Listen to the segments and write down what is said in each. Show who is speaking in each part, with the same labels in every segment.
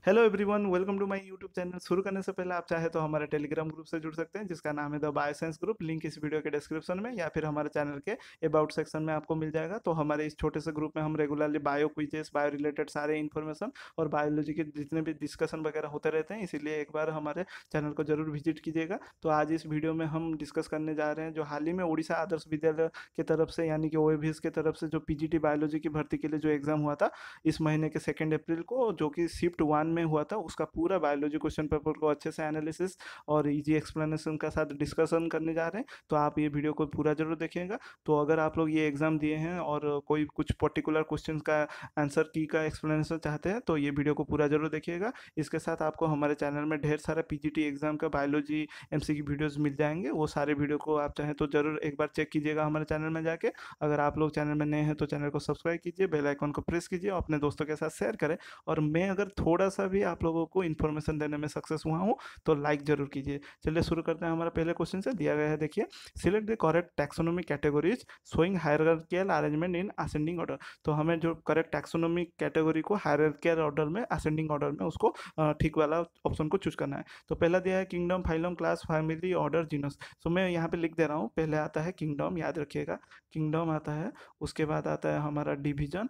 Speaker 1: Hello everyone, welcome to my YouTube channel. शुरू करने से पहले आप चाहे तो हमारे टेलीग्राम ग्रुप से जुड़ सकते हैं, जिसका नाम है द बायोसाइंस ग्रुप। लिंक इस वीडियो के डिस्क्रिप्शन में या फिर हमारे चैनल के अबाउट सेक्शन में आपको मिल जाएगा। तो हमारे इस छोटे से ग्रुप में हम regularly bio quizzes, bio related सारे इन्फॉर्मेशन और बायोलॉजी के जितने भी डिस्कशन वगैरह होते रहते हैं, इसीलिए एक बार हमारे चैनल को जरूर विजिट कीजिएगा। तो आज इस वीडियो में हम डिस्कस करने जा रहे हैं जो हाल ही में उड़ीसा आदर्श विद्यालय की तरफ से, यानी कि ओएवीएस की तरफ से, जो पीजीटी बायोलॉजी की भर्ती के लिए जो एग्जाम हुआ था इस महीने के 2 अप्रैल को, जो कि शिफ्ट 1 में हुआ था, उसका पूरा बायोलॉजी क्वेश्चन पेपर को अच्छे से एनालिसिस और इजी एक्सप्लेनेशन का साथ डिस्कशन करने जा रहे हैं। तो आप ये वीडियो को पूरा जरूर देखिएगा। तो अगर आप लोग ये एग्जाम दिए हैं और कोई कुछ पर्टिकुलर क्वेश्चन का आंसर की का एक्सप्लेनेशन चाहते हैं तो ये वीडियो को पूरा जरूर देखिएगा। इसके साथ आपको हमारे चैनल में ढेर सारा पीजीटी एग्जाम का बायोलॉजी एमसीक्यू वीडियोस मिल जाएंगे। वो सारे वीडियो को आप चाहें तो जरूर एक बार चेक कीजिएगा हमारे चैनल में जाके। अगर आप लोग चैनल में नए हैं तो चैनल को सब्सक्राइब कीजिए, बेल आइकन को प्रेस कीजिए और अपने दोस्तों के साथ शेयर करें। और मैं अगर थोड़ा सा भी आप लोगों को इन्फॉर्मेशन देने में सक्सेस हुआ हूँ तो लाइक जरूर कीजिए। चलिए शुरू करते हैं। हमारा पहले क्वेश्चन से दिया गया है, देखिए, select the correct taxonomy categories showing hierarchical arrangement in ascending order. तो हमें जो करेक्ट टैक्सोनॉमी कैटेगरी को हायरार्कियल ऑर्डर में, असेंडिंग ऑर्डर में, उसको ठीक वाला ऑप्शन को चूज करना है। तो पहला दिया है kingdom, phylum, class, family, order, genus. तो मैं यहाँ पे लिख दे रहा हूँ। पहले आता है किंगडम, याद रखिएगा, किंगडम आता है। उसके बाद आता है हमारा डिवीजन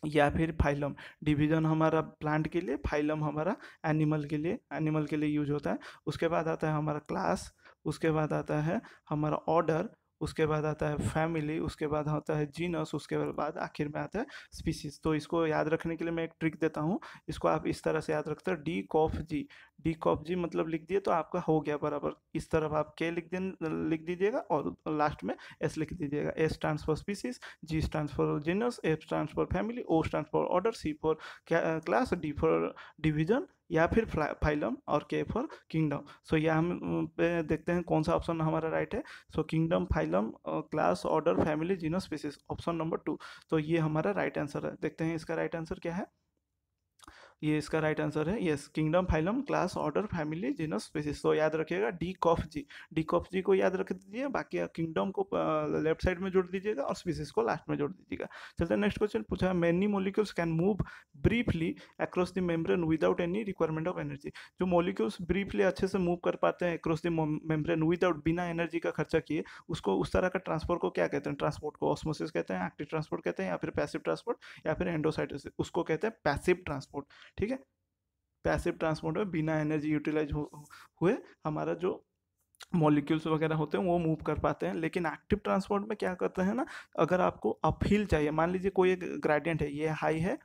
Speaker 1: या फिर फाइलम। डिवीजन हमारा प्लांट के लिए, फाइलम हमारा एनिमल के लिए यूज होता है। उसके बाद आता है हमारा क्लास। उसके बाद आता है हमारा ऑर्डर। उसके बाद आता है फैमिली। उसके बाद आता है जीनस। उसके बाद आखिर में आता है स्पीसीज। तो इसको याद रखने के लिए मैं एक ट्रिक देता हूँ। इसको आप इस तरह से याद रखते हो, डी कॉफ जी। डी कॉफ जी मतलब लिख दिए तो आपका हो गया बराबर। इस तरफ आप के लिख दीजिएगा और लास्ट में एस लिख दीजिएगा। S stands for species, G stands for genus, F stands for family, O stands for order, C for class, D for division या फिर फाइलम और के फॉर किंगडम। सो यह हम पे देखते हैं कौन सा ऑप्शन हमारा राइट है। सो kingdom, phylum, class, order, family, genus, species, option number 2। तो ये हमारा राइट आंसर है। देखते हैं इसका राइट आंसर क्या है। ये इसका राइट आंसर है, yes, kingdom, phylum, class, order, family, genus, species. तो याद रखिएगा डी कॉफ जी। डी कॉफ जी को याद रख दीजिए, बाकी किंगडम को लेफ्ट साइड में जोड़ दीजिएगा और स्पीसीज को लास्ट में जोड़ दीजिएगा। चलते हैं नेक्स्ट क्वेश्चन। पूछा है many molecules can move briefly across the membrane without any requirement of energy. जो मोलिक्यूल्स ब्रीफली अच्छे से मूव कर पाते हैं अक्रॉस द मेम्ब्रेन विदाउट, बिना एनर्जी का खर्चा किए, उसको, उस तरह का ट्रांसपोर्ट को क्या कहते हैं? ट्रांसपोर्ट को ऑस्मोसिस कहते हैं, एक्टिव ट्रांसपोर्ट कहते हैं, या फिर पैसिव ट्रांसपोर्ट, या फिर एंडोसाइटोसिस, उसको कहते हैं पैसिव ट्रांसपोर्ट। ठीक है, पैसिव ट्रांसपोर्ट में बिना एनर्जी यूटिलाइज हुए हमारा जो मॉलिक्यूल्स वगैरह होते हैं वो मूव कर पाते हैं। लेकिन एक्टिव ट्रांसपोर्ट में क्या करते हैं ना, अगर आपको अपहिल चाहिए, मान लीजिए कोई एक ग्रेडियंट है, ये हाई है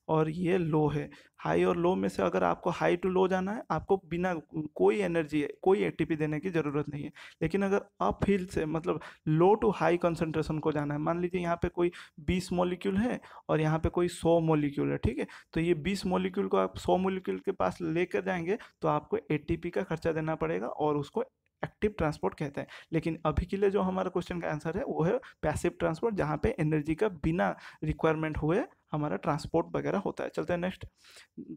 Speaker 1: और ये लो है। हाई और लो में से अगर आपको हाई टू लो जाना है, आपको बिना कोई एनर्जी, कोई एटीपी देने की ज़रूरत नहीं है। लेकिन अगर अपहिल से, मतलब लो टू हाई कंसंट्रेशन को जाना है, मान लीजिए यहाँ पे कोई 20 मॉलिक्यूल है और यहाँ पे कोई 100 मॉलिक्यूल है, ठीक है, तो ये 20 मॉलिक्यूल को आप 100 मॉलिक्यूल के पास लेकर जाएंगे तो आपको एटीपी का खर्चा देना पड़ेगा और उसको एक्टिव ट्रांसपोर्ट कहते हैं। लेकिन अभी के लिए जो हमारा क्वेश्चन का आंसर है वो है पैसिव ट्रांसपोर्ट, जहाँ पे एनर्जी का बिना रिक्वायरमेंट हुए हमारा ट्रांसपोर्ट वगैरह होता है। चलते हैं नेक्स्ट।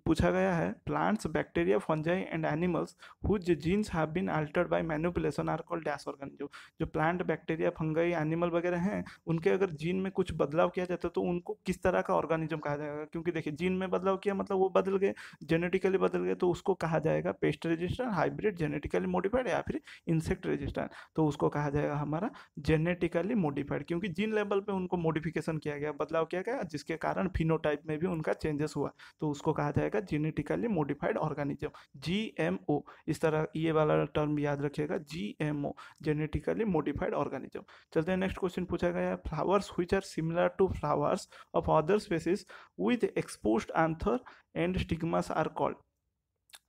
Speaker 1: पूछा गया है plants, bacteria, fungi and animals whose genes have been altered by manipulation are called dash organism. जो प्लांट, बैक्टीरिया, फंगाई, एनिमल वगैरह हैं, उनके अगर जीन में कुछ बदलाव किया जाता है तो उनको किस तरह का ऑर्गेनिज्म कहा जाएगा? क्योंकि देखिए, जीन में बदलाव किया मतलब वो बदल गए, जेनेटिकली बदल गए, तो उसको कहा जाएगा pest resistant, hybrid, genetically modified, या फिर इंसेक्ट रेजिस्टेंट। तो उसको कहा जाएगा हमारा जेनेटिकली मॉडिफाइड, क्योंकि जीन लेवल पे उनको मॉडिफिकेशन किया गया, बदलाव किया गया, जिसके कारण फिनोटाइप में भी उनका चेंजेस हुआ। तो उसको कहा जाएगा जेनेटिकली मॉडिफाइड ऑर्गेनिज्म, जीएमओ। इस तरह ये वाला टर्म याद रखिएगा, जीएमओ, जेनेटिकली मॉडिफाइड ऑर्गेनिज्म। चलते हैं नेक्स्ट क्वेश्चन। पूछा गया है flowers which are similar to flowers of other species with exposed anther and stigmas are called.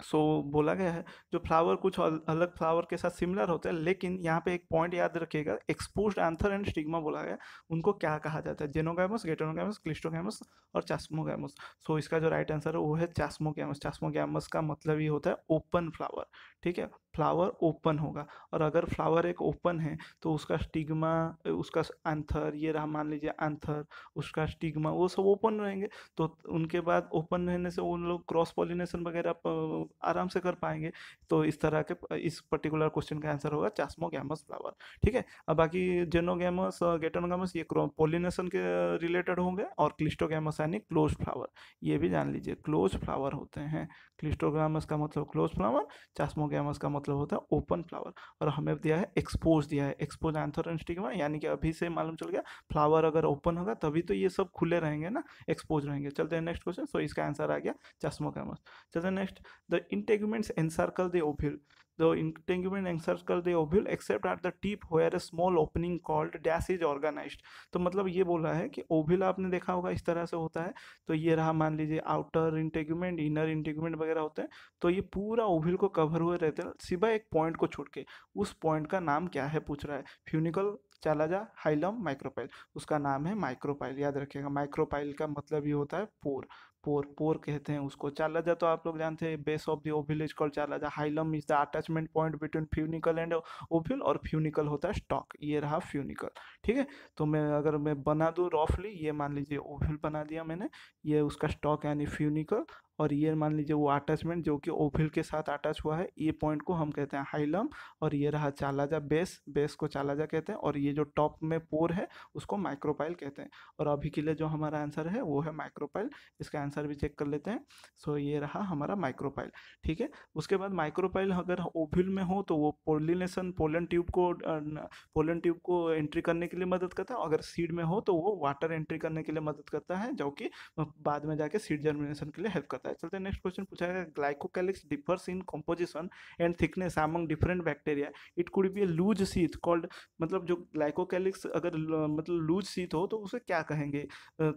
Speaker 1: So बोला गया है जो फ्लावर कुछ अलग फ्लावर के साथ सिमिलर होते हैं, लेकिन यहाँ पे एक पॉइंट याद रखिएगा, एक्सपोज्ड एंथर एंड स्टिग्मा बोला गया, उनको क्या कहा जाता है? जेनोगैमस, गेटोनोगैमस, क्लिस्टोगैमस और चास्मोगैमस। सो इसका जो राइट आंसर है वो है चास्मोगैमस। चास्मोगैमस का मतलब ये होता है ओपन फ्लावर। ठीक है, फ्लावर ओपन होगा, और अगर फ्लावर एक ओपन है तो उसका स्टिग्मा, उसका एंथर, ये रहा मान लीजिए एंथर, उसका स्टिग्मा, वो सब ओपन रहेंगे। तो उनके बाद ओपन रहने से उन लोग क्रॉस पॉलिनेशन वगैरह आराम से कर पाएंगे। तो इस तरह के इस पर्टिकुलर क्वेश्चन का आंसर होगा चास्मोगैमस फ्लावर। ठीक है, अब बाकी जेनोगैमस गेटोनोगैमस ये पोलिनेशन के रिलेटेड होंगे, और क्लिस्टोगैमस यानी क्लोज फ्लावर, ये भी जान लीजिए क्लोज फ्लावर होते हैं। क्लिस्टोगैमस का मतलब क्लोज फ्लावर, चास्मोगैमस का मतलब होता है ओपन फ्लावर। और हमें दिया है एक्सपोज, दिया है एक्सपोज एंथर एंड स्टिग्मा, यानी कि अभी से मालूम चल गया फ्लावर अगर ओपन होगा तभी तो ये सब खुले रहेंगे ना, एक्सपोज रहेंगे। चलते हैं नेक्स्ट क्वेश्चन। सो इसका आंसर आ गया चास्मोगैमस। चलते हैं next. The integuments encircle the ovule, the integument encircle the ovule except at the tip where a small opening called dash is organized। तो मतलब ये बोल रहा है कि ओव्यूल आपने देखा होगा इस तरह से होता है, तो ये रहा मान लीजिए आउटर इंटेगुमेंट, इनर इंटेगुमेंट वगैरह होते हैं, तो ये पूरा ओव्यूल को कवर हुए रहते हैं सिवाय एक पॉइंट को छोड़ के। उस पॉइंट का नाम क्या है पूछ रहा है। Funicle, chalaza, hilum, micropyle. उसका नाम है माइक्रोपाइल, याद रखिएगा। माइक्रोपाइल का मतलब ये होता है पोर, पोर पोर कहते हैं उसको। चालाजा तो आप लोग जानते हैं, base of the ovule is called chalaza. Hilum is the attachment point between funicle and ovule, और फ्यूनिकल होता है स्टॉक। ये रहा फ्यूनिकल। ठीक है, तो मैं बना दूं रफली, ये मान लीजिए ओव्यूल बना दिया मैंने, ये उसका स्टॉक यानी फ्यूनिकल, और ये मान लीजिए वो अटैचमेंट जो कि ओव्यूल के साथ अटैच हुआ है, ये पॉइंट को हम कहते हैं हाइलम। और ये रहा चालाजा बेस, बेस को चालाजा कहते हैं, और ये जो टॉप में पोर है उसको माइक्रोपाइल कहते हैं। और अभी के लिए जो हमारा आंसर है वो है माइक्रोपाइल। इसका आंसर भी चेक कर लेते हैं। सो ये रहा हमारा माइक्रोपाइल। ठीक है, उसके बाद माइक्रोपाइल अगर ओव्यूल में हो तो वो पोलिनेशन, पोलन ट्यूब को एंट्री करने के लिए मदद करता है। अगर सीड में हो तो वो वाटर एंट्री करने के लिए मदद करता है, जो कि बाद में जाके सीड जर्मिनेशन के लिए हेल्प करता है। चलते हैं नेक्स्ट क्वेश्चन पूछा गया, glycocalyx differs in composition and thickness among different bacteria, it could be a loose sheath called. मतलब जो ग्लाइकोकैलिक्स अगर मतलब लूज शीथ हो तो उसे क्या कहेंगे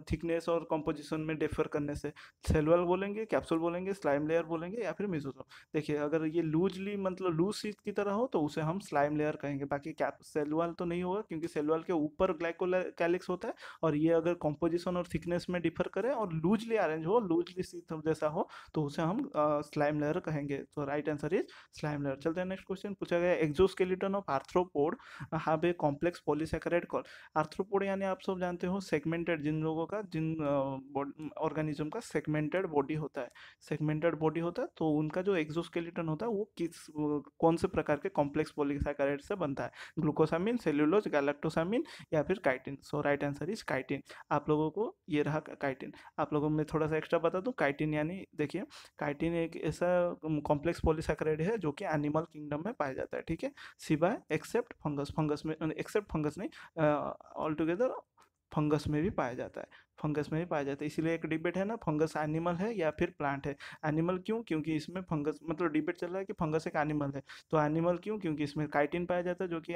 Speaker 1: थिकनेस और कंपोजिशन में डिफर करने से? सेलुलर बोलेंगे, कैप्सूल बोलेंगे, स्लाइम लेयर बोलेंगे, या फिर मेसोजोम। देखिए अगर ये लूजली मतलब लूज शीथ की तरह हो तो उसे हम स्लाइम लेयर कहेंगे। बाकी कैप सेलुलर तो नहीं होगा, क्योंकि सेलुलर के ऊपर ग्लाइकोकैलिक्स होता है। और ये अगर कंपोजिशन और थिकनेस में डिफर करे और लूजली अरेंज हो, लूजली शीथ जैसा हो, तो उसे हम स्लाइम लेयर कहेंगे। तो right answer is slime layer. चलते हैं नेक्स्ट क्वेश्चन पूछा गया, exoskeleton of arthropod have a complex polysaccharide called. Arthropod यानी आप सब जानते हो सेगमेंटेड, जिन लोगों का जिन ऑर्गेनिज्म का सेगमेंटेड बॉडी होता है, सेगमेंटेड बॉडी होता है, तो उनका जो एक्सोस्केलेटन होता है वो कौन से प्रकार के कॉम्प्लेक्स पॉलीसैकेराइड से बनता है? ग्लूकोसामिन, सेल्यूलोज, गैलेक्टोसामिन, या फिर chitin. So right answer is chitin. आप लोगों को ये रहा काइटिन। आप लोगों में थोड़ा सा एक्स्ट्रा बता दूं, काइटिन यानी देखिए काइटिन एक ऐसा कॉम्प्लेक्स पॉलीसैकेराइड है जो कि एनिमल किंगडम में पाया जाता है। ठीक है, सिवाय एक्सेप्ट फंगस, फंगस में, एक्सेप्ट फंगस नहीं, ऑल टुगेदर फंगस में भी पाया जाता है, फंगस में भी पाया जाता है। इसीलिए एक डिबेट है ना, फंगस एनिमल है या फिर प्लांट है। एनिमल क्यों? क्योंकि इसमें फंगस, मतलब डिबेट चल रहा है कि फंगस एक एनिमल है, तो एनिमल क्यों? क्योंकि इसमें काइटिन पाया जाता है जो कि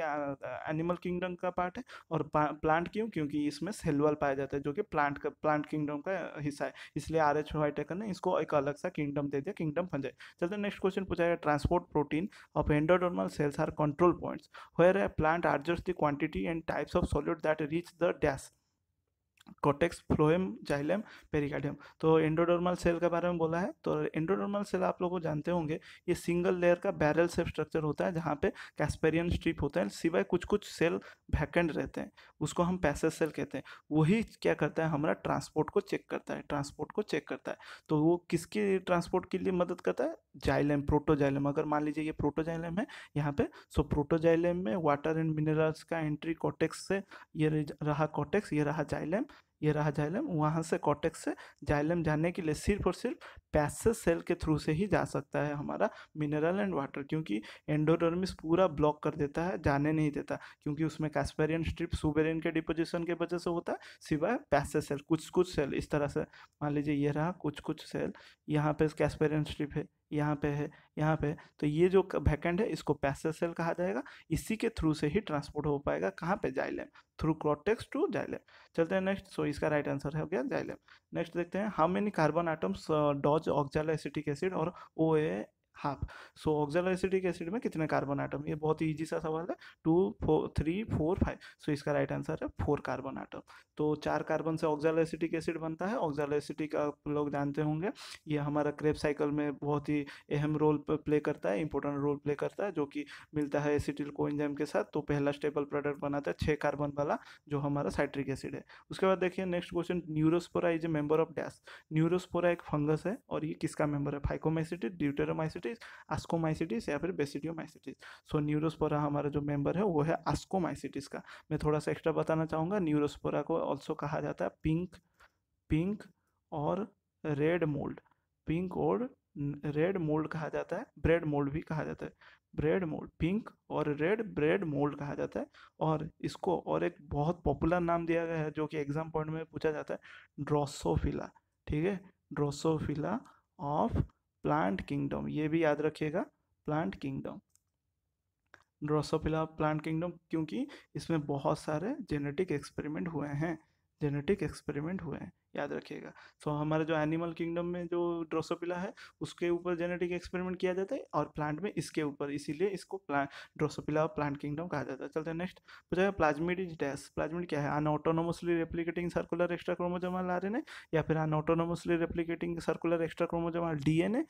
Speaker 1: एनिमल किंगडम का पार्ट है। और प्लांट क्यों? क्योंकि इसमें सेलुलर पाया जाता है जो कि प्लांट किंगडम का हिस्सा है। इसलिए RH व्हाइटेकर ने इसको एक अलग सा किंगडम दे दिया, किंगडम फंजाई। चलते नेक्स्ट क्वेश्चन पूछा गया, transport protein of endodermal cells are control points where a plant adjust the quantity and types of solid that reach the dash, cortex, phloem, xylem, pericardium. तो endodermal cell के बारे में बोला है। तो एंडोडर्मल सेल आप लोग जानते होंगे, ये सिंगल लेयर का बैरल शेप स्ट्रक्चर होता है जहाँ पे कैस्पेरियन स्ट्रिप होता है, सिवाय कुछ कुछ सेल वैकेंट रहते हैं, उसको हम पैसेज सेल कहते हैं। वही क्या करता है, हमारा ट्रांसपोर्ट को चेक करता है, ट्रांसपोर्ट को चेक करता है। तो वो किसके ट्रांसपोर्ट के लिए मदद करता है? Xylem, protoxylem. अगर मान लीजिए ये प्रोटोजाइलम है यहाँ पे, सो प्रोटोजाइलम में वाटर एंड मिनरल्स का एंट्री कोटेक्स से, ये रहा कोटेक्स, ये रहा जाइलम, ये रहा जाइलम। वहाँ से कॉर्टेक्स से जाइलम जाने के लिए सिर्फ और सिर्फ पैसेज सेल के थ्रू से ही जा सकता है हमारा मिनरल एंड वाटर, क्योंकि एंडोडर्मिस पूरा ब्लॉक कर देता है, जाने नहीं देता, क्योंकि उसमें कैस्पेरियन स्ट्रिप सुबेरिन के डिपोजिशन के वजह से होता है, सिवाय पैसेज सेल कुछ कुछ सेल इस तरह से। मान लीजिए ये रहा कुछ कुछ सेल, यहाँ पे कैस्पेरियन स्ट्रिप है, यहाँ पे है, यहाँ पे, तो ये जो वैकेंट है इसको पैसेज सेल कहा जाएगा। इसी के थ्रू से ही ट्रांसपोर्ट हो पाएगा, कहाँ पे? Xylem, through cortex to xylem. चलते हैं नेक्स्ट। सो इसका राइट आंसर हो गया जाइलम। नेक्स्ट देखते हैं, how many carbon atoms does oxaloacetic acid और OA हाफ। सो ऑक्सैलोएसिटिक एसिड में कितने कार्बन आटम, ये बहुत ही ईजी सा सवाल है। 2 4 3 4 5, सो इसका राइट आंसर है 4 कार्बन आटम। तो 4 कार्बन से ऑक्सैलोएसिटिक एसिड बनता है। ऑक्सैलोएसिटिक आप लोग जानते होंगे, ये हमारा क्रेब साइकिल में बहुत ही अहम रोल प्ले करता है, इंपॉर्टेंट रोल प्ले करता है, जो कि मिलता है एसिटिल कोएंजाइम के साथ। तो पहला स्टेबल प्रोडक्ट बनाता है 6 कार्बन वाला, जो हमारा साइट्रिक एसिड है। उसके बाद देखिए next question, Neurospora is a member of dash. Neurospora एक फंगस है और ये किसका मेंबर है? फाइकोमाइसिटिस, ड्यूटेरोमाइसिटिस, आस्कोमाइसिटिस या फिर बेसिडियोमाइसिटिस। सो न्यूरोस्पोरा हमारा जो मेंबर है वो है आस्कोमाइसिटिस का। मैं थोड़ा सा एक्स्ट्रा बताना चाहूँगा, न्यूरोस्पोरा को ऑल्सो कहा जाता है पिंक पिंक और रेड मोल्ड। पिंक और रेड मोल्ड कहा जाता है, ब्रेड मोल्ड भी कहा जाता है। ब्रेड मोल्ड, पिंक और रेड ब्रेड मोल्ड कहा जाता है। और इसको और एक बहुत पॉपुलर नाम दिया गया है जो कि एग्जाम पॉइंट में पूछा जाता है, ड्रोसोफिला। ठीक है, ड्रोसोफिला ऑफ प्लांट किंगडम, ये भी याद रखिएगा, plant kingdom, Drosophila of plant kingdom, क्योंकि इसमें बहुत सारे जेनेटिक एक्सपेरिमेंट हुए हैं, जेनेटिक एक्सपेरिमेंट हुए हैं, याद रखिएगा। सो हमारे जो एनिमल किंगडम में जो ड्रोसोफिला है उसके ऊपर जेनेटिक एक्सपेरिमेंट किया जाता है, और प्लांट में इसके ऊपर, इसीलिए इसको plant Drosophila of plant kingdom कहा जाता है। चलते हैं नेक्स्ट, पूछा प्लाज्मिड इज डैश। प्लाज्मिड क्या है? An autonomously replicating circular extra chromosomal RNA, या फिर an autonomously replicating circular extra chromosomal DNA,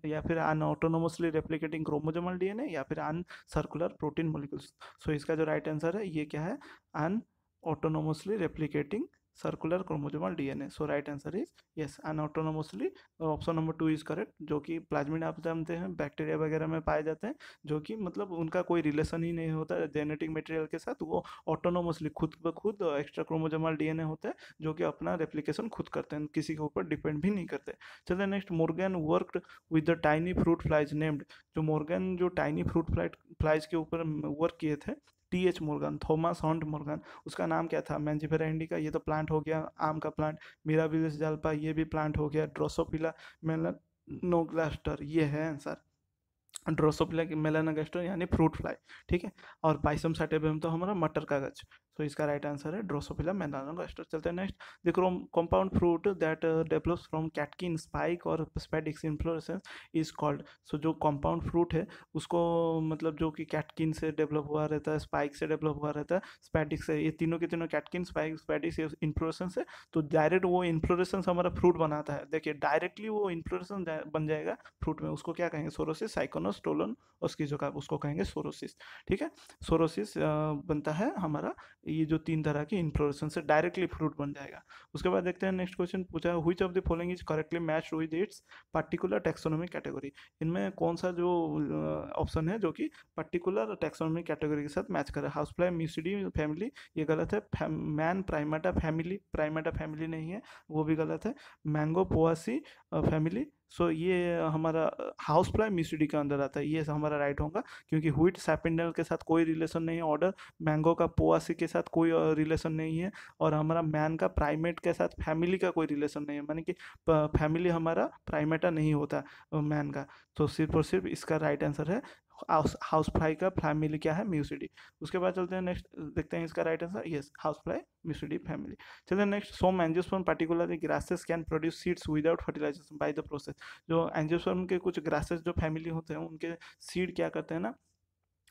Speaker 1: या फिर अनऑटोनोमसली रेप्लिकेटिंग क्रोमोसोमल डीएनए, या फिर an circular protein molecules. So इसका जो राइट आंसर है ये क्या है? An autonomously replicating circular chromosomal DNA. So right answer is yes, an autonomously. Option number 2 is correct, जो कि प्लाज्मिड आप जानते हैं बैक्टीरिया वगैरह में पाए जाते हैं, जो कि मतलब उनका कोई रिलेशन ही नहीं होता है जेनेटिक मटेरियल के साथ, वो ऑटोनोमसली खुद ब खुद एक्स्ट्रा क्रोमोसोमल डीएनए होता है, जो कि अपना रेप्लिकेशन खुद करते हैं, किसी के ऊपर डिपेंड भी नहीं करते। चलिए next, Morgan worked with the tiny fruit flies named. जो मोर्गन जो टाइनी फ्रूट फ्लाइज के ऊपर वर्क किए थे, T H Morgan, Thomas Hunt Morgan, उसका नाम क्या था? मैंजिफेरा इंडिका, ये तो प्लांट हो गया, आम का प्लांट। मिराबिलिस जाल्पा, ये भी प्लांट हो गया। ड्रोसोफिला मेलानोगास्टर, ये है आंसर, ड्रोसोफिला मेलानोगास्टर यानी फ्रूट फ्लाई। ठीक है, और पाइसम सैटिवम तो हमारा मटर का गज। तो इसका राइट आंसर है ड्रोसोफिला मेलानोगास्टर। चलते हैं next, the compound fruit that develops from catkin spike और स्पैडिक्स इन्फ्लोरेसेंस इज कॉल्ड। सो जो कंपाउंड फ्रूट है उसको मतलब जो कि कैटकिन से डेवलप हुआ रहता है, स्पाइक से डेवलप हुआ रहता है, स्पैडिक से, ये तीनों के तीनों कैटकिन स्पाइक स्पैडिक्स इन्फ्लोरेसेंस है। तो डायरेक्ट वो इन्फ्लोरेसेंस हमारा फ्रूट बनाता है। देखिए डायरेक्टली वो इन्फ्लोरेसेंस बन जाएगा फ्रूट में, उसको क्या कहेंगे? सोरोसिस, साइकोनोस, टोलन और स्किज़ोकार्प, उसको कहेंगे सोरोसिस। ठीक है, सोरोसिस बनता है हमारा, ये जो 3 तरह की इन्फ्लोरेसेंस से डायरेक्टली फ्रूट बन जाएगा। उसके बाद देखते हैं नेक्स्ट क्वेश्चन, पूछा which of the following is correctly matched with its particular taxonomy category. इनमें कौन सा जो ऑप्शन है जो कि पर्टिकुलर टैक्सोनॉमी कैटेगरी के साथ मैच करे? हाउस फ्लाई म्यूसिडी फैमिली, ये गलत है। Man Primata family, Primata family नहीं है, वो भी गलत है। मैंगो पोआसी फैमिली, सो ये हमारा हाउस फ्लाई म्यूसिडी के अंदर आता है, ये हमारा राइट होगा, क्योंकि व्हीट सैपिंडल के साथ कोई रिलेशन नहीं है ऑर्डर, मैंगो का पोआसी के साथ कोई रिलेशन नहीं है, और हमारा मैन का प्राइमेट के साथ फैमिली का कोई रिलेशन नहीं है, माने कि फैमिली हमारा प्राइमेटा नहीं होता मैन का। तो सिर्फ और सिर्फ इसका राइट आंसर है हाउस फ्लाई का फैमिली क्या है? म्यूसिडी। उसके बाद चलते हैं नेक्स्ट, देखते हैं इसका right answer, yes, house fly Muscidae family. चलिए next, some angiosperm particularly grasses can produce seeds without fertilisation by the process. जो एंजियोस्पर्म के कुछ ग्रासेस जो फैमिली होते हैं उनके सीड क्या करते हैं ना,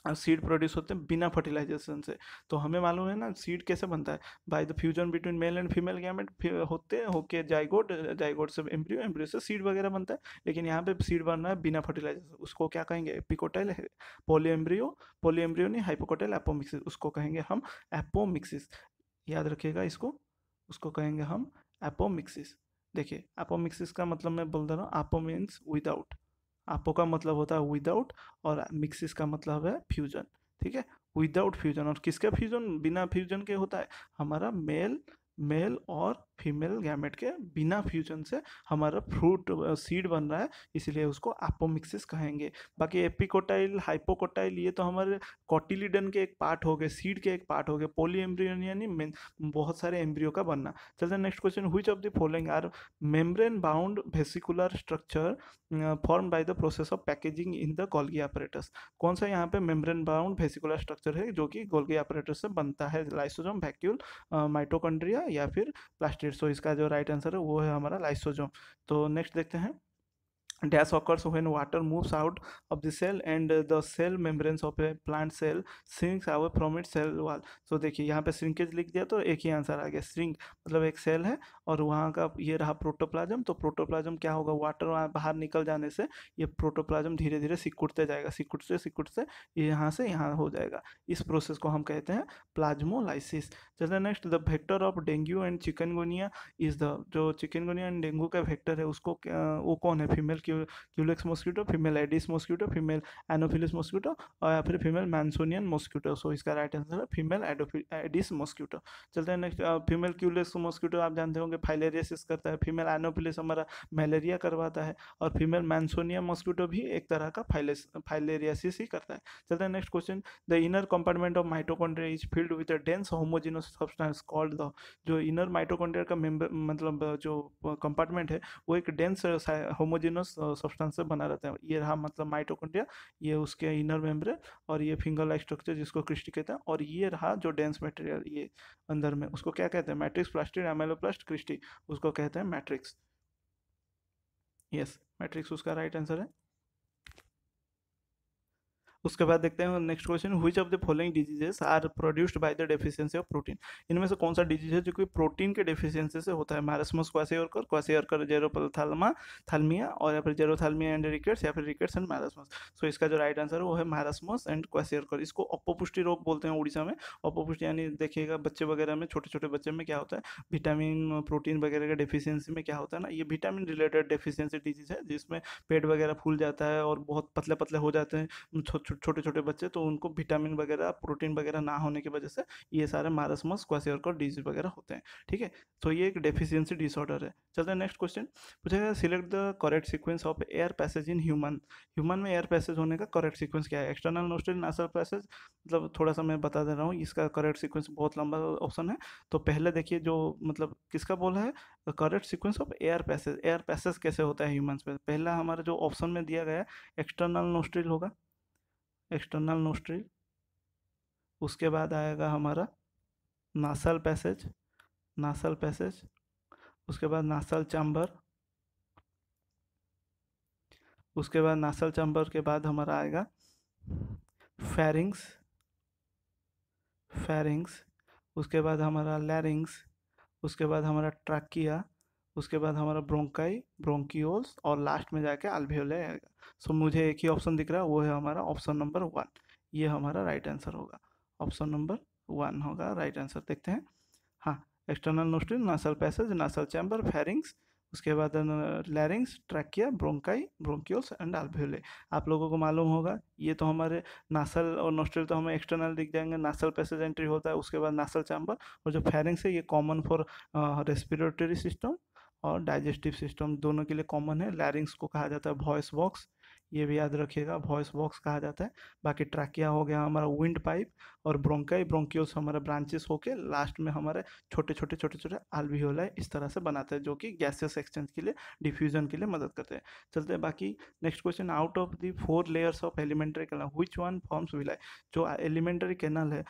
Speaker 1: सीड प्रोड्यूस होते हैं बिना फर्टिलाइजेशन से। तो हमें मालूम है ना सीड कैसे बनता है, by the fusion between male and female gamete होते हैं, होके जाइगोट, जाइगोट से एम्ब्रियो, एम्ब्रियो से सीड वगैरह बनता है। लेकिन यहाँ पे सीड बन रहा है बिना फर्टिलाइजेशन, उसको क्या कहेंगे? एपिकोटाइल पॉलीएम्ब्रियो, पॉलीएम्ब्रियो नहीं, हाइपोकोटाइल एपोमिक्सिस, उसको कहेंगे हम एपोमिक्सिस। याद रखिएगा इसको, उसको कहेंगे हम एपोमिक्सिस। देखिए एपोमिक्सिस का मतलब मैं बोल दे रहा हूँ, एपो मीन्स विदाउट, आपो का मतलब होता है विदाउट, और मिक्सिस का मतलब है फ्यूजन। ठीक है, विदाउट फ्यूजन, और किसका फ्यूजन? बिना फ्यूजन के होता है हमारा मेल, मेल और फीमेल गैमेट के बिना फ्यूजन से हमारा फ्रूट सीड बन रहा है, इसलिए उसको एपोमिक्सिस कहेंगे। बाकी एपिकोटाइल, हाइपोकोटाइल, ये तो हमारे कोटिलिडन के एक पार्ट हो गए, सीड के एक पार्ट हो गए। पॉली एम्ब्रियो यानी बहुत सारे एम्ब्रियो का बनना। चलते next question, which of the following are membrane bound vesicular structure form by the process of packaging in the Golgi apparatus। कौन सा यहाँ पे मेम्ब्रेन बाउंड वेसिकुलर स्ट्रक्चर है जो कि गोल्गी apparatus से बनता है? लाइसोसोम, वैक्यूल, माइटोकॉन्ड्रिया या फिर प्लास्टिड। सो इसका जो राइट आंसर है वो है हमारा लाइसोसोम। तो नेक्स्ट देखते हैं, dash occurs when water moves out of the cell and the cell membranes of a plant cell shrinks away from its cell wall. So देखिए यहाँ पे श्रिंकेज लिख दिया तो एक ही आंसर आ गया, श्रिंक मतलब एक सेल है और वहाँ का ये रहा प्रोटोप्लाज्म। तो प्रोटोप्लाज्म क्या होगा, वाटर बाहर निकल जाने से ये प्रोटोप्लाज्म धीरे धीरे सिकुड़ते जाएगा, सिकुड़ते सिकुड़ते ये यहाँ से यहाँ हो जाएगा। इस प्रोसेस को हम कहते हैं प्लाज्मोलाइसिस। चलिए next, the vector of dengue and chikungunya is the, जो चिकनगुनिया एंड डेंगू का वेक्टर है उसको वो कौन है, female Culex mosquito, female Aedes mosquito, female Anopheles mosquito और या फिर फीमेल मैंसोनियन मॉस्किटो। सो इसका राइट आंसर है फीमेल एडिस मॉस्किटो। चलते हैं नेक्स्ट, फीमेल क्यूलेक्स मॉस्किटो आप जानते होंगे फाइलेरियासिस करता है, फीमेल एनोफिलिस हमारा मलेरिया करवाता है और फीमेल मैंसोनियन मॉस्किटो भी एक तरह का फाइलेरियासिस ही करता है। चलते हैं next question, the inner compartment of mitochondria is filled with a dense homogeneous substance called the, जो इनर माइटोकॉन्ड्रिया का मेंबर मतलब जो कंपार्टमेंट है वो एक डेंस होमोजेनस सब्सटेंस से बना रहता है। ये रहा मतलब माइटोकॉन्ड्रिया, ये उसके इनर मेम्ब्रेन और ये फिंगर लाइक स्ट्रक्चर जिसको क्रिस्टी कहते हैं, और ये रहा जो डेंस मटेरियल ये अंदर में, उसको क्या कहते हैं, मैट्रिक्स, प्लास्टिड, एमेलोप्लास्ट, क्रिस्टी, उसको कहते हैं मैट्रिक्स। यस, मैट्रिक्स उसका राइट आंसर है। उसके बाद देखते हैं next question, which of the following diseases are produced by the deficiency of protein. इनमें से कौन सा डिजीज है जो कि प्रोटीन के डेफिशिएंसी से होता है, मैरस्मस क्वासियोरकर जेरोथालमा थालमिया, और या फिर जेरोथालमिया एंड रिकेट्स, या फिर रिकेट्स एंड मैरस्मस। सो इसका जो राइट आंसर है वो है मैरस्मस एंड क्वासियोरकर। इसको अपपुष्टि रोग बोलते हैं उड़ीसा में। अपपुष्टि यानी देखिएगा बच्चे वगैरह में, छोटे छोटे बच्चे में क्या होता है, विटामिन प्रोटीन वगैरह का डेफिशिएंसी में क्या होता है ना, ये विटामिन रिलेटेड डेफिशिएंसी डिजीज है जिसमें पेट वगैरह फूल जाता है और बहुत पतले पतले हो जाते हैं छोटे छोटे बच्चे, तो उनको विटामिन वगैरह प्रोटीन वगैरह ना होने की वजह से ये सारे मारस्मस क्वासियोरकर डिजीज वगैरह होते हैं। ठीक है, तो ये एक डेफिशिएंसी डिसऑर्डर है। चलते हैं नेक्स्ट क्वेश्चन, पूछेगा select the correct sequence of air passage in human. Human में एयर पैसेज होने का करेक्ट सीक्वेंस क्या है, एक्सटर्नल नोस्ट्रिल नासल पैसेज, मतलब थोड़ा सा मैं बता दे रहा हूँ, इसका करेक्ट सीक्वेंस बहुत लंबा ऑप्शन है। तो पहले देखिए जो मतलब किसका बोला है, correct sequence of air passage, air passage कैसे होता है ह्यूमंस में, पहला हमारा जो ऑप्शन में दिया गया है एक्सटर्नल नोस्ट्रिल होगा, एक्सटर्नल नोस्ट्रिल, उसके बाद आएगा हमारा नासल पैसेज, नासल पैसेज, उसके बाद नासल चैम्बर, उसके बाद नासल चैम्बर के बाद हमारा आएगा फेरिंग्स, फेरिंग्स, उसके बाद हमारा लैरिंग्स, उसके बाद हमारा ट्रैकिया, उसके बाद हमारा ब्रोंकाई, ब्रोंकियोल्स, और लास्ट में जाके अल्वेओले आएगा। सो मुझे एक ही ऑप्शन दिख रहा है, वो है हमारा ऑप्शन नंबर 1। ये हमारा राइट आंसर होगा, ऑप्शन नंबर 1 होगा राइट आंसर। देखते हैं, हाँ, external nostril, nasal passage, nasal chamber, pharynx, उसके बाद larynx, trachea, bronchi, bronchioles and alveoli. आप लोगों को मालूम होगा ये तो हमारे नासल और नोस्ट्रिल तो हमें एक्सटर्नल दिख जाएंगे, नासल पैसेज एंट्री होता है, उसके बाद नासल चैम्बर, और जो फेरिंग्स है ये कॉमन फॉर रेस्पिरेटरी सिस्टम और डाइजेस्टिव सिस्टम दोनों के लिए कॉमन है। लैरिंग्स को कहा जाता है वॉइस बॉक्स, ये भी याद रखिएगा, वॉइस बॉक्स कहा जाता है। बाकी ट्रैकिया हो गया हमारा विंड पाइप, और ब्रोंकाई, ब्रोंकियोल्स हमारे ब्रांचेस होके लास्ट में हमारे छोटे छोटे छोटे छोटे अल्वियोलाई इस तरह से बनाते हैं, जो कि गैसेस एक्सचेंज के लिए, डिफ्यूजन के लिए मदद करते हैं। चलते हैं बाकी next question, out of the 4 layers of alimentary canal which one forms villi. जो एलिमेंट्री कैनल है,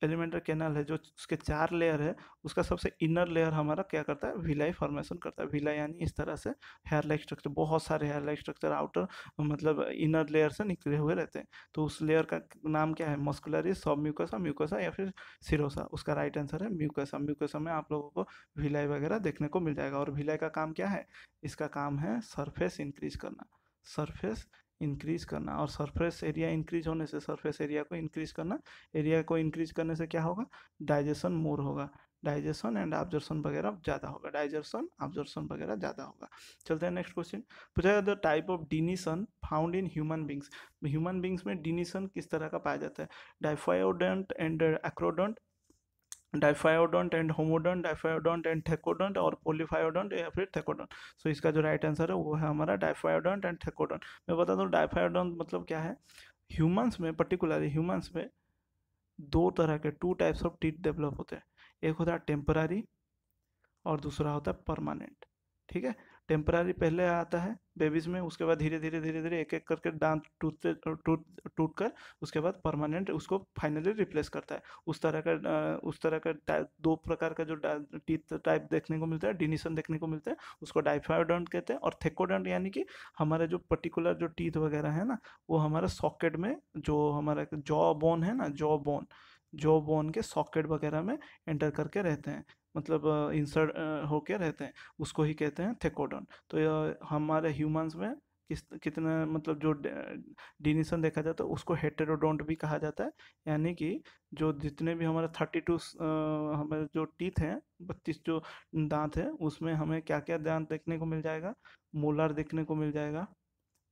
Speaker 1: एलिमेंट्री कैनल है जो उसके 4 लेयर है, उसका सबसे इनर लेयर हमारा क्या करता है, विलाई फॉर्मेशन करता है। विलाई यानी इस तरह से हेयर लाइक स्ट्रक्चर, बहुत सारे हेयर लाइक स्ट्रक्चर आउटर मतलब इनर लेयर से निकले हुए रहते हैं। तो उस लेयर का नाम क्या है, मस्कुलरिस, सब म्यूकोसा, म्यूकोसा या फिर सिरोसा। उसका राइट आंसर है म्यूकोसा। म्यूकोसा में आप लोगों को विलाई वगैरह देखने को मिल जाएगा। और विलाई का काम क्या है, इसका काम है सरफेस इंक्रीज करना, सरफेस इंक्रीज करना, और सरफेस एरिया इंक्रीज होने से, सरफेस एरिया को इंक्रीज करना, एरिया को इंक्रीज करने से क्या होगा, डाइजेशन मोर होगा, डाइजेशन एंड ऑब्जर्प्शन वगैरह ज़्यादा होगा, डाइजेशन ऑब्जर्प्शन वगैरह ज़्यादा होगा। चलते हैं नेक्स्ट क्वेश्चन, पूछा the type of dentition found in human beings. Human beings में डिनीशन किस तरह का पाया जाता है, diphyodont and acrodont, diphyodont and homodont, diphyodont and thecodont, और पोलीफायोडोंट या फिर थेकोडोंट। सो इसका जो राइट आंसर है वो है हमारा डाइफायोडोंट एंड थेकोडोंट। मैं बता दूं डाइफायोडोंट मतलब क्या है, ह्यूमंस में, पर्टिकुलरली ह्यूमंस में 2 तरह के 2 टाइप्स ऑफ टीथ डेवलप होते हैं, एक होता है टेम्पररी और दूसरा होता है परमानेंट। ठीक है, टेम्पररी पहले आता है बेबीज में, उसके बाद धीरे धीरे धीरे धीरे एक एक करके दांत टूटते टूट कर उसके बाद परमानेंट उसको फाइनली रिप्लेस करता है। उस तरह का दो प्रकार का जो टीथ टाइप देखने को मिलता है, डिनिशन देखने को मिलता है, उसको डाइफायोडोंट कहते हैं। और थेकोडोंट यानी कि हमारे जो पर्टिकुलर जो टीथ वगैरह है ना, वो हमारा सॉकेट में जो हमारा जॉ बोन है ना, जॉ बोन के सॉकेट वगैरह में एंटर करके रहते हैं, मतलब इंसर्ट होके रहते हैं, उसको ही कहते हैं थेकोडोन। तो हमारे ह्यूमंस में कितना मतलब जो डिनिशन देखा जाता है उसको हेटेरोडोंट भी कहा जाता है। यानी कि जो जितने भी हमारे 32 हमारे जो टीथ हैं, 32 जो दांत हैं, उसमें हमें क्या क्या दांत देखने को मिल जाएगा। मोलार देखने को मिल जाएगा,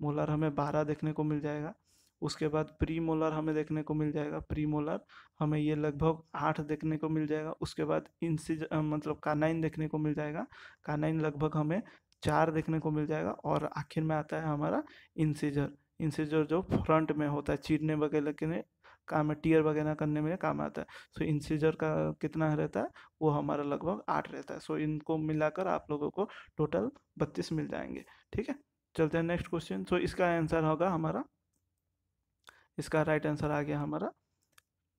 Speaker 1: मोलार हमें 12 देखने को मिल जाएगा। उसके बाद प्री मोलार हमें देखने को मिल जाएगा, प्री मोलार हमें ये लगभग 8 देखने को मिल जाएगा। उसके बाद मतलब कानाइन देखने को मिल जाएगा, कानाइन लगभग हमें 4 देखने को मिल जाएगा। और आखिर में आता है हमारा इंसिजर, इंसिजर जो फ्रंट में होता है, चीरने वगैरह के काम में, टीयर वगैरह करने में काम आता है। सो इंसिजर का कितना रहता है, वो हमारा लगभग 8 रहता है। सो इनको मिलाकर आप लोगों को टोटल 32 मिल जाएंगे। ठीक है, चलते हैं नेक्स्ट क्वेश्चन। सो इसका आंसर होगा हमारा, इसका राइट आंसर आ गया हमारा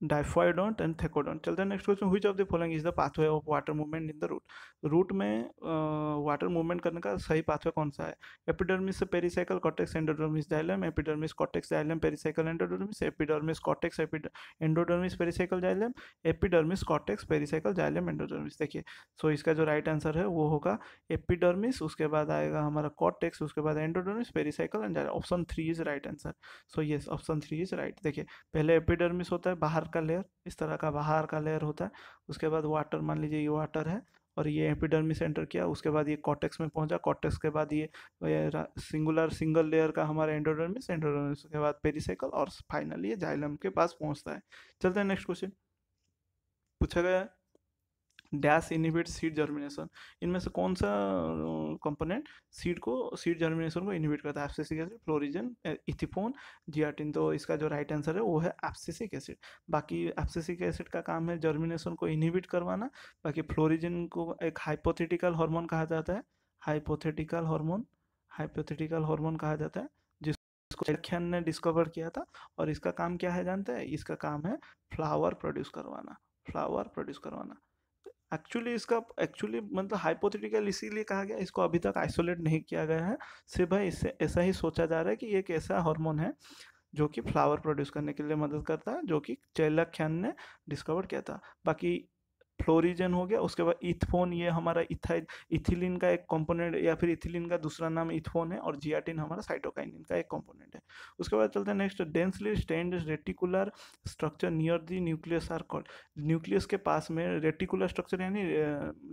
Speaker 1: डाइफायोडोंट एंड थेकोडोंट। चलते हैं next question. Which of the following is the pathway of water movement in the root. Root में वाटर मूवमेंट करने का सही पाथवे कौन सा है। एपिडर्मिस से pericycle, cortex endodermis xylem, epidermis cortex xylem pericycle endodermis, epidermis cortex endodermis pericycle xylem, epidermis cortex pericycle xylem endodermis. देखिए, so इसका जो राइट आंसर है वो होगा एपिडर्मिस, उसके बाद आएगा हमारा कॉर्टेक्स, उसके बाद endodermis pericycle and xylem. Option 3 is right answer. So yes, option 3 is right. देखिए, पहले एपिडर्मिस होता है बाहर का लेयर, इस तरह का बाहर का लेयर होता है। उसके बाद वाटर, मान लीजिए ये वाटर है और ये एपिडर्मिस एंटर किया, उसके बाद ये कॉर्टेक्स में पहुंचा, कॉर्टेक्स के बाद ये सिंगल लेयर का हमारा एंडोडर्मिस, एंडोडर्मिस के बाद पेरिसाइकल और फाइनली ये जाइलम के पास पहुंचता है। चलते हैं नेक्स्ट क्वेश्चन। पूछा गया है डैश इनहिबिट सीड जर्मिनेशन। इनमें से कौन सा कंपोनेंट सीड जर्मिनेशन को इनहिबिट करता है। Abscisic acid, florigen, ethephon, zeatin. तो इसका जो राइट आंसर है वो है एब्सिसिक एसिड। बाकी एब्सिसिक एसिड का काम है जर्मिनेशन को इनहिबिट करवाना। बाकी फ्लोरिजन को एक हाइपोथेटिकल हार्मोन कहा जाता है, हाइपोथेटिकल हार्मोन कहा जाता है, जिसको व्याख्यान ने डिस्कवर किया था। और इसका काम क्या है जानते हैं, इसका काम है फ्लावर प्रोड्यूस करवाना। एक्चुअली मतलब हाइपोथेटिकल इसीलिए कहा गया, इसको अभी तक आइसोलेट नहीं किया गया है। सिर्फ भाई इससे ऐसा ही सोचा जा रहा है कि ये एक ऐसा हार्मोन है जो कि फ्लावर प्रोड्यूस करने के लिए मदद करता है, जो कि चैलख्यान ने डिस्कवर किया था। बाकी फ्लोरिजन हो गया, उसके बाद इथफोन, ये हमारा इथिलीन का एक कंपोनेंट, या फिर इथिलीन का दूसरा नाम इथफोन है। और जियाटिन हमारा साइटोकाइनिन का एक कंपोनेंट है। उसके बाद चलते हैं next. Densely stained reticular structure near the nucleus are called. Nucleus के पास में रेटिकुलर स्ट्रक्चर यानी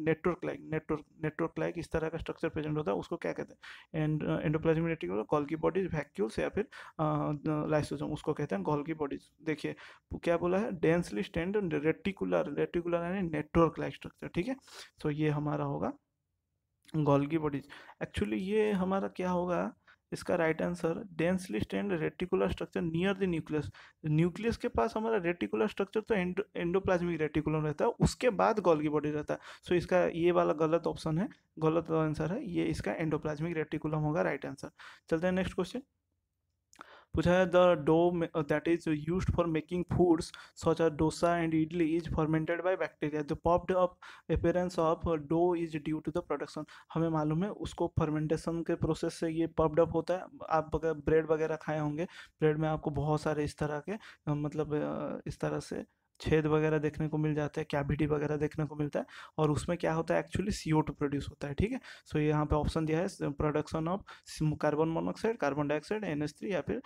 Speaker 1: नेटवर्क लाइक इस तरह का स्ट्रक्चर प्रेजेंट होता है, उसको क्या कहते हैं। Endoplasmic reticular, Golgi bodies, vacuoles, या फिर लाइसोसोम, उसको कहते हैं गोल्गी बॉडीज। देखिए क्या बोला है, डेंसली स्टेन्ड रेटिकुलर यानी नेटवर्क लाइक स्ट्रक्चर। ठीक है, तो ये हमारा होगा गोल्गी बॉडीज। एक्चुअली ये हमारा क्या होगा, इसका right answer densely stained reticular structure near the nucleus. Nucleus के पास हमारा रेटिकुलर स्ट्रक्चर तो एंडोप्लाज्मिक रेटिकुलम रहता है, उसके बाद गोल्गी बॉडी रहता है। सो इसका ये वाला गलत ऑप्शन है, गलत आंसर है ये, इसका एंडोप्लाज्मिक रेटिकुलम होगा राइट आंसर। चलते हैं नेक्स्ट क्वेश्चन। पूछा है the dough that is used for making foods such as dosa and idli is fermented by bacteria. The popped up appearance of dough is due to the production. हमें मालूम है उसको fermentation के process से ये पॉप्ड अप होता है। आप अगर ब्रेड वगैरह खाए होंगे, ब्रेड में आपको बहुत सारे इस तरह के मतलब इस तरह से छेद वगैरह देखने को मिल जाते हैं, कैविटी वगैरह देखने को मिलता है। और उसमें क्या होता है, एक्चुअली CO2 प्रोड्यूस होता है। ठीक है, सो यहाँ पे ऑप्शन दिया है production of carbon monoxide, carbon dioxide, NH3 या फिर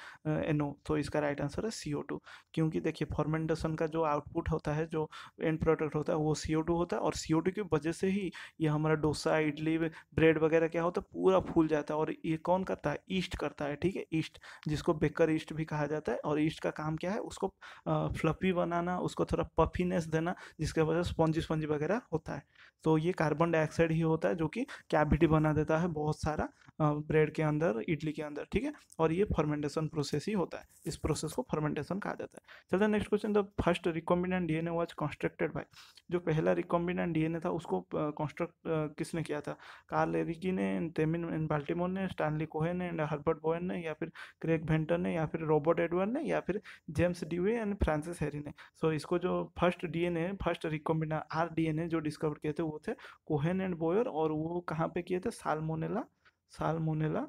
Speaker 1: NO। तो इसका राइट आंसर है CO2। क्योंकि देखिए फॉर्मेंटेशन का जो आउटपुट होता है, जो एंड प्रोडक्ट होता है, वो CO2 होता है। और CO2 की वजह से ही ये हमारा डोसा, इडली, ब्रेड वगैरह क्या होता है, पूरा फूल जाता है। और ये कौन करता है, ईस्ट करता है। ठीक है, ईस्ट, जिसको बेकर ईस्ट भी कहा जाता है। और ईस्ट का काम क्या है, उसको फ्लफी बनाना, उसको उसको थोड़ा पफीनेस देना, जिसके वजह से स्पॉन्जी स्पॉन्जी वगैरह होता है। तो ये कार्बन डाइऑक्साइड ही होता है जो कि कैविटी बना देता है बहुत सारा ब्रेड के अंदर, इडली के अंदर, ठीक है। और ये फर्मेंटेशन प्रोसेस ही होता है, इस प्रोसेस को फर्मेंटेशन कहा जाता है। चलते next question, the first recombinant DNA was constructed by, जो पहला रिकॉम्बिनेंट डीएनए था उसको कंस्ट्रक्ट किसने किया था? कार्ल एरिकी ने, तेमिन बाल्टिमोर ने, स्टैनली कोहेन ने, हर्बर्ट बोवेन ने, या फिर क्रेग वेंटर ने, या फिर रॉबर्ट एडवर्ड ने, या फिर जेम्स ड्यूवे एंड फ्रांसिस हैरी ने। सो इसको जो first DNA, first recombinant rDNA जो डिस्कवर किए थे वो थे कोहेन एंड बोयर, और वो कहाँ पे किए थे? साल्मोनेला, साल्मोनेला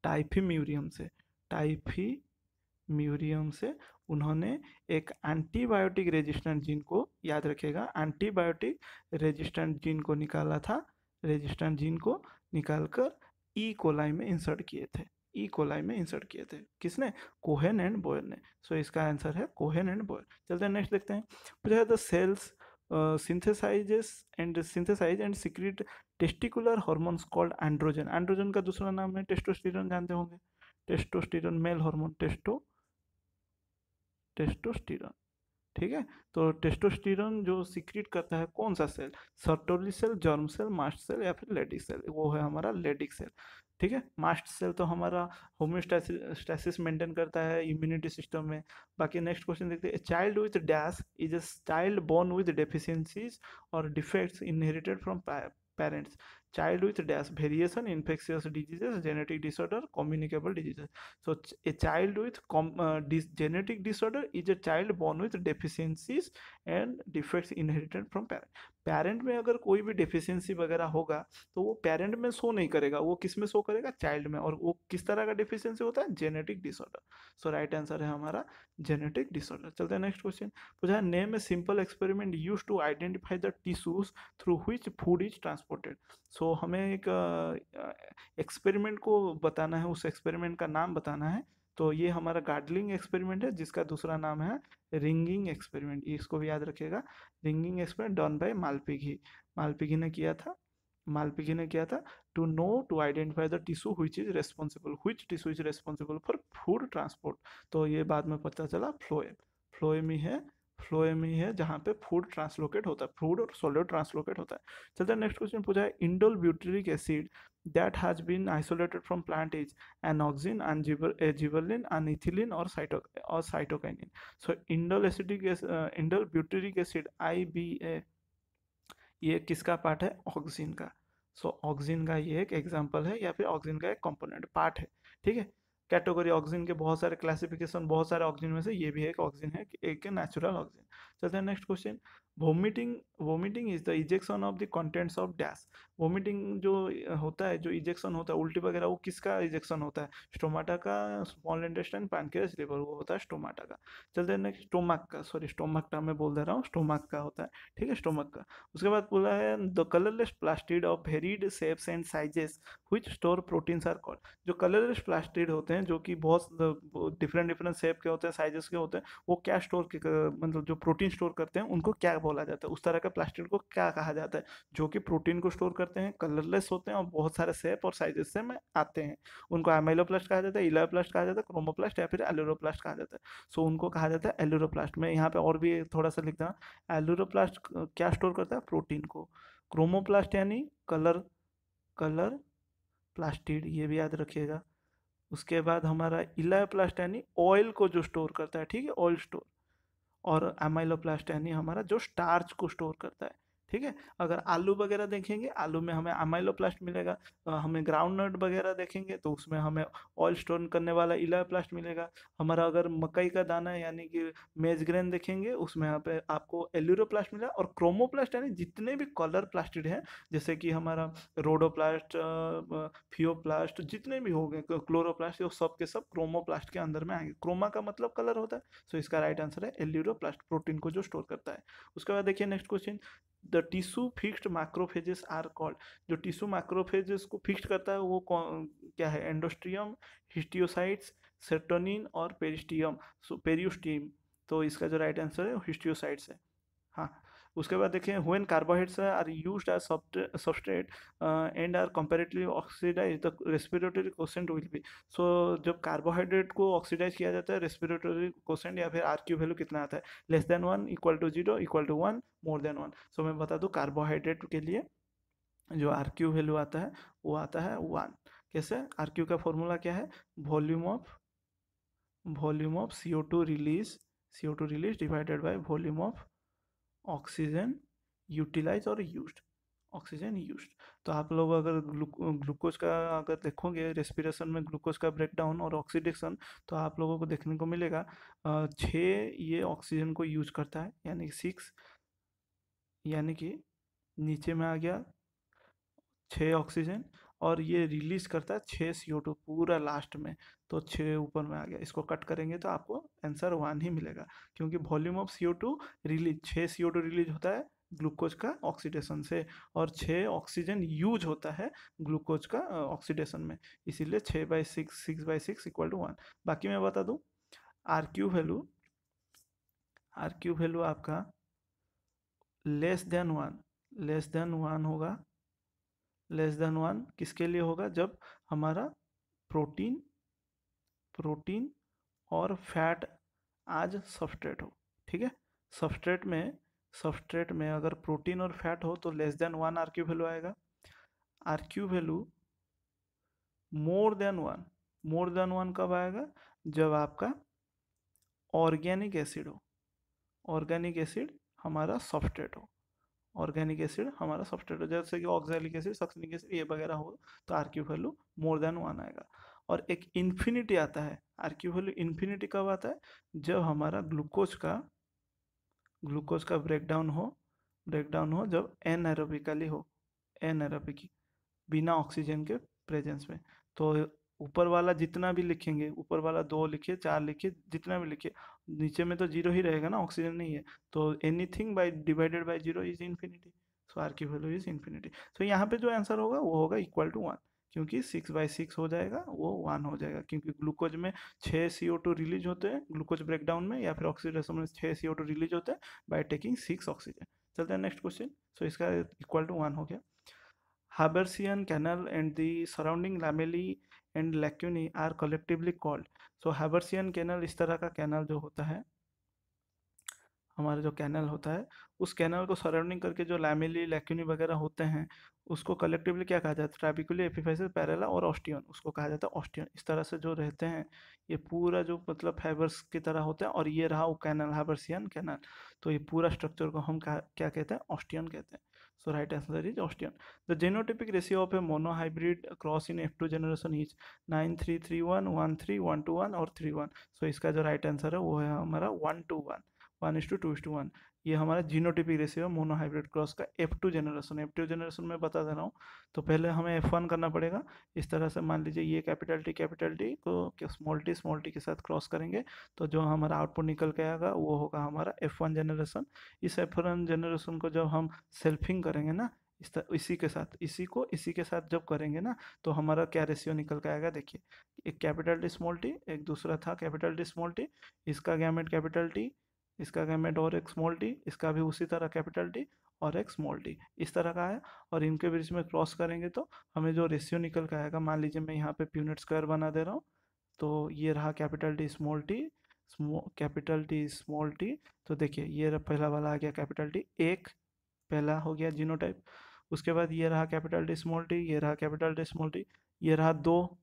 Speaker 1: टाइफीम्यूरियम से, टाइफीम्यूरियम से उन्होंने एक एंटीबायोटिक रेजिस्टेंट जीन को, याद रखिएगा, एंटीबायोटिक रेजिस्टेंट जीन को निकाला था, रेजिस्टेंट जीन को निकालकर ई कोलाई में इंसर्ट किए थे, ई कोलाई में इंसर्ट किए थे। किसने? कोहेन एंड बोयर ने। सो इसका आंसर है कोहेन एंड बोयर। चलते हैं नेक्स्ट देखते हैं। The cells synthesize and secrete testicular hormones called androgen। एंड्रोजन का दूसरा नाम है टेस्टोस्टेरोन, जानते होंगे, टेस्टोस्टेरोन मेल हार्मोन, टेस्टोस्टेरोन, ठीक है। तो टेस्टोस्टेरोन जो सीक्रेट करता है कौन सा सेल? Sertoli cell, germ cell, mast cell, या फिर लेडिक सेल? वो है हमारा लेडिक सेल, ठीक है। मास्ट सेल तो हमारा होम्योस्टैसिस मेंटेन करता है इम्यूनिटी सिस्टम में। बाकी नेक्स्ट क्वेश्चन देखते हैं। Child with dash is a child born with deficiencies और defects inherited from parents. Child with dash variation, infectious diseases, genetic disorder, communicable diseases. So a child with genetic disorder is a child born with deficiencies and defects inherited from parent। Parent में अगर कोई भी deficiency वगैरह होगा तो वो parent में show नहीं करेगा, वो किस में शो करेगा? चाइल्ड में। और वो किस तरह का डेफिशिएंसी होता है? Genetic disorder. So right answer है हमारा जेनेटिक डिसऑर्डर। चलते हैं नेक्स्ट क्वेश्चन। पूछा name a simple experiment use to identify the tissues through which food is transported. So हमें एक एक्सपेरिमेंट को बताना है, उस एक्सपेरिमेंट का नाम बताना है। तो ये हमारा गार्डलिंग एक्सपेरिमेंट है, जिसका दूसरा नाम है रिंगिंग एक्सपेरिमेंट। इसको भी याद रखिएगा, ringing experiment done by Malpighi. Malpighi ने किया था, मालपिघी ने किया था to know, to identify the tissue which is responsible, which tissue is responsible for food transport. तो ये बाद में पता चला फ्लोएम, फ्लोएमी है, फ्लोएमी है जहाँ पे फूड ट्रांसलोकेट होता है, फूड और सॉलिड ट्रांसलोकेट होता है। चलते हैं नेक्स्ट क्वेश्चन। पूछा है indole butyric acid that has been isolated from plant is anoxin, giberellin, anethylene or cytokinin। So indole acidic indole butyric acid IBA ये किसका पार्ट है? ऑक्सिन का। सो ऑक्सिन का ये एक एग्जांपल है, या फिर ऑक्सिन का एक कंपोनेंट पार्ट है, ठीक है। कैटेगरी ऑक्सिन के बहुत सारे क्लासिफिकेशन, बहुत सारे ऑक्सिन में से ये भी एक ऑक्सिन है, एक नेचुरल ऑक्सिन। चलते हैं next question. Vomiting, vomiting is the ejection of the contents of dash. Vomiting जो होता है, जो इजेक्शन होता है उल्टी वगैरह, वो किसका इजेक्शन होता है? स्टोमाटा का, स्मॉल इंटेस्टाइन, पैनक्रियास, लिवर, वो होता है स्टोमाटा का। चलते हैं नेक्स्ट, स्टोमक का, सॉरी स्टोमक का मैं बोल दे रहा हूँ, स्टोमक का होता है, ठीक है, स्टोमक का। उसके बाद बोला है the colourless plastid of varied shapes and sizes which store proteins are called. जो कलरलेस प्लास्टिड होते हैं, जो कि बहुत डिफरेंट डिफरेंट शेप के होते हैं, साइजेस के होते हैं, वो क्या स्टोर के, मतलब जो प्रोटीन स्टोर करते हैं उनको क्या बोला जाता है? उस तरह का प्लास्टिड को क्या कहा जाता है? जो कि प्रोटीन को स्टोर करते हैं, कलरलेस होते हैं और बहुत सारे शेप और साइजेस से में आते हैं। उनको एमाइलोप्लास्ट कहा जाता है, इलायोप्लास्ट कहा जाता है, क्रोमोप्लास्ट, या फिर एलुरोप्लास्ट कहा जाता है। सो उनको कहा जाता है एलुरोप्लास्ट। मैं यहाँ पे और भी थोड़ा सा लिख देना, एलुरोप्लास्ट क्या स्टोर करता है? प्रोटीन को। क्रोमोप्लास्ट यानी कलर, कलर प्लास्टिड, ये भी याद रखिएगा। उसके बाद हमारा इलायोप्लास्ट यानी ऑयल को जो स्टोर करता है, ठीक है, ऑयल स्टोर। और एमाइलोप्लास्ट यानी हमारा जो स्टार्च को स्टोर करता है, ठीक है। अगर आलू वगैरह देखेंगे, आलू में हमें एमाइलोप्लास्ट मिलेगा। हमें ग्राउंड नट वगैरह देखेंगे तो उसमें हमें ऑयल स्टोर करने वाला इलायोप्लास्ट मिलेगा। हमारा अगर मकई का दाना यानी कि मेज ग्रेन देखेंगे, उसमें यहाँ पे आपको एल्यूरोप्लास्ट मिला। और क्रोमोप्लास्ट यानी जितने भी कलर प्लास्टिड हैं, जैसे कि हमारा रोडोप्लास्ट, फियोप्लास्ट, जितने भी हो गए, क्लोरोप्लास्ट, वो सब के सब क्रोमोप्लास्ट के अंदर में आएंगे। क्रोमा का मतलब कलर होता है। सो इसका राइट आंसर है एल्यूरोप्लास्ट, प्रोटीन को जो स्टोर करता है। उसके बाद देखिए next question. The tissue fixed macrophages are called. जो टिश्यू मैक्रोफेजेस को फिक्स करता है वो क्या है? एंडोस्ट्रियम, हिस्टियोसाइट्स, सेरोटोनिन और पेरिस्टियम, पेरियोस्टियम। तो इसका जो राइट आंसर है हिस्टियोसाइट्स है। हाँ, उसके बाद देखिए when carbohydrates are used as substrate and are comparatively oxidize the respiratory quotient will be. So जब कार्बोहाइड्रेट को ऑक्सीडाइज किया जाता है रेस्पिरेटरी कोशेंट या फिर आरक्यू वैल्यू कितना आता है, less than 1, equal to 0, equal to 1, more than 1। So मैं बता दूं कार्बोहाइड्रेट के लिए जो आरक्यू वैल्यू आता है वो आता है 1। कैसे? आरक्यू का फॉर्मूला क्या है? Volume of CO2 release divided by volume of oxygen utilise और यूज्ड, ऑक्सीजन यूज्ड। तो आप लोग अगर ग्लूकोज का अगर देखोगे रेस्पिरेशन में ग्लूकोज का ब्रेकडाउन और ऑक्सीडेशन, तो आप लोगों को देखने को मिलेगा 6 ये ऑक्सीजन को यूज करता है, यानी 6, यानी कि नीचे में आ गया 6 ऑक्सीजन, और ये रिलीज करता है 6 CO2 पूरा लास्ट में, तो 6 ऊपर में आ गया। इसको कट करेंगे तो आपको आंसर 1 ही मिलेगा, क्योंकि volume of CO2 release, 6 CO2 release होता है ग्लूकोज का ऑक्सीडेशन से, और 6 ऑक्सीजन यूज होता है ग्लूकोज का ऑक्सीडेशन में, इसीलिए 6/6, 6/6 इक्वल टू 1। बाकी मैं बता दूं आरक्यू वैल्यू आपका लेस देन 1 होगा। लेस देन 1 किसके लिए होगा? जब हमारा प्रोटीन और फैट आज सबस्ट्रेट हो, ठीक है। सबस्ट्रेट में अगर प्रोटीन और फैट हो तो लेस देन 1 आरक्यू वैल्यू आएगा। आरक्यू वैल्यू मोर देन 1 कब आएगा? जब आपका ऑर्गेनिक एसिड हो, ऑर्गेनिक एसिड हमारा सबस्ट्रेट हो, ऑर्गेनिक एसिड हमारा सबस्ट्रेट हो, जैसे कि ऑक्सैलिक एसिड, सक्सिनिक एसिड ये वगैरह हो, तो आरक्यू वैल्यू मोर देन 1 आएगा। और एक इन्फिनिटी आता है, आरक्यू वैल्यू इन्फिनिटी कब आता है? जब हमारा ग्लूकोज का ब्रेकडाउन हो जब एनएरोबिकली हो, एनएरोबिक बिना ऑक्सीजन के प्रेजेंस में। तो ऊपर वाला जितना भी लिखेंगे, ऊपर वाला 2 लिखिए, 4 लिखिए, जितना भी लिखिए, नीचे में तो 0 ही रहेगा ना, ऑक्सीजन नहीं है, तो anything by divided by 0 is infinity. So R की वैल्यू इज इन्फिनिटी। सो यहाँ पे जो आंसर होगा वो होगा इक्वल टू 1, क्योंकि 6/6 हो जाएगा, वो 1 हो जाएगा, क्योंकि ग्लूकोज में 6 CO2 रिलीज होते हैं ग्लूकोज ब्रेकडाउन में, या फिर ऑक्सीडेशन में 6 CO2 रिलीज होते हैं बाय टेकिंग 6 ऑक्सीजन। चलते हैं नेक्स्ट क्वेश्चन। सो इसका इक्वल टू 1 हो गया। Habersian canal and the surrounding lamellae and lacunae are collectively called। So Habersian canal इस तरह का कैनल जो होता है, हमारा जो कैनल होता है, उस कैनल को सराउंडिंग करके जो लैमेली लैक्यूनी वगैरह होते हैं, उसको कलेक्टिवली क्या कहा जाता है? ट्रैबिकुली, एपिफाइसिस, पैरेला और ऑस्टियन, उसको कहा जाता है ऑस्टियन। इस तरह से जो रहते हैं ये पूरा जो मतलब फाइबर्स की तरह होता है, और ये रहा वो कैनल, हाइबर्सियन कैनल। तो ये पूरा स्ट्रक्चर को हम क्या कहते हैं? ऑस्टियन कहते हैं। So right answer is osteon. The genotypic ratio of a monohybrid cross in F2 generation is 9:3:3:1, 1:3, 1:1 और 3:1। सो इसका जो राइट आंसर है वो है हमारा 1:1, 1:2:1। ये हमारा जीनोटिपिक रेशियो मोनोहाइब्रिड क्रॉस का F2 जनरेशन में बता दे रहा हूँ। तो पहले हमें F1 करना पड़ेगा। इस तरह से मान लीजिए ये कैपिटल टी को स्मॉल टी के साथ क्रॉस करेंगे, तो जो हमारा आउटपुट निकल के आएगा वो होगा हमारा F1 जनरेशन। इस F1 जनरेशन को जब हम सेल्फिंग करेंगे ना, इसी के साथ जब करेंगे ना, तो हमारा क्या रेशियो निकल के आएगा? देखिए, एक कैपिटल टी स्मॉल टी, एक दूसरा था कैपिटल टी स्मॉल टी, इसका गैमेट कैपिटल टी, इसका गैमेट और एक स्मॉल टी, इसका भी उसी तरह कैपिटल टी और एक स्मॉल टी, इस तरह का है। और इनके बीच में क्रॉस करेंगे तो हमें जो रेशियो निकल के आएगा, मान लीजिए मैं यहाँ पे प्यूनेट स्क्वायर बना दे रहा हूँ, तो ये रहा कैपिटल टी स्मॉल टी, तो देखिए ये पहला वाला आ गया कैपिटल टी, एक पहला हो गया जीनोटाइप। उसके बाद ये रहा कैपिटल टी स्मॉल टी, ये रहा कैपिटल टी स्मॉल टी, ये रहा दो,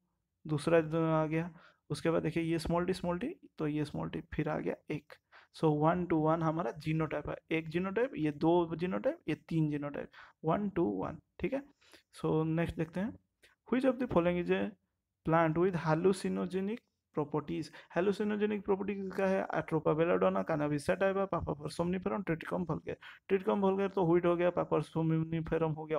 Speaker 1: दूसरा आ गया। उसके बाद देखिए ये स्मॉल टी, तो ये स्मॉल टी, फिर आ गया एक। सो 1:1 हमारा जीनोटाइप है, एक जीनोटाइप, ये 2 जीनोटाइप, ये 3 जीनोटाइप, 1:1, ठीक है। सो नेक्स्ट देखते हैं, which of the following is a plant with hallucinogenic properties. Hallucinogenic properties का है Atropa belladonna, Cannabis sativa, Papaver somniferum, Triticum vulgare. Triticum vulgare तो व्हीट हो गया, पापावर सोमनिफेरम हो गया,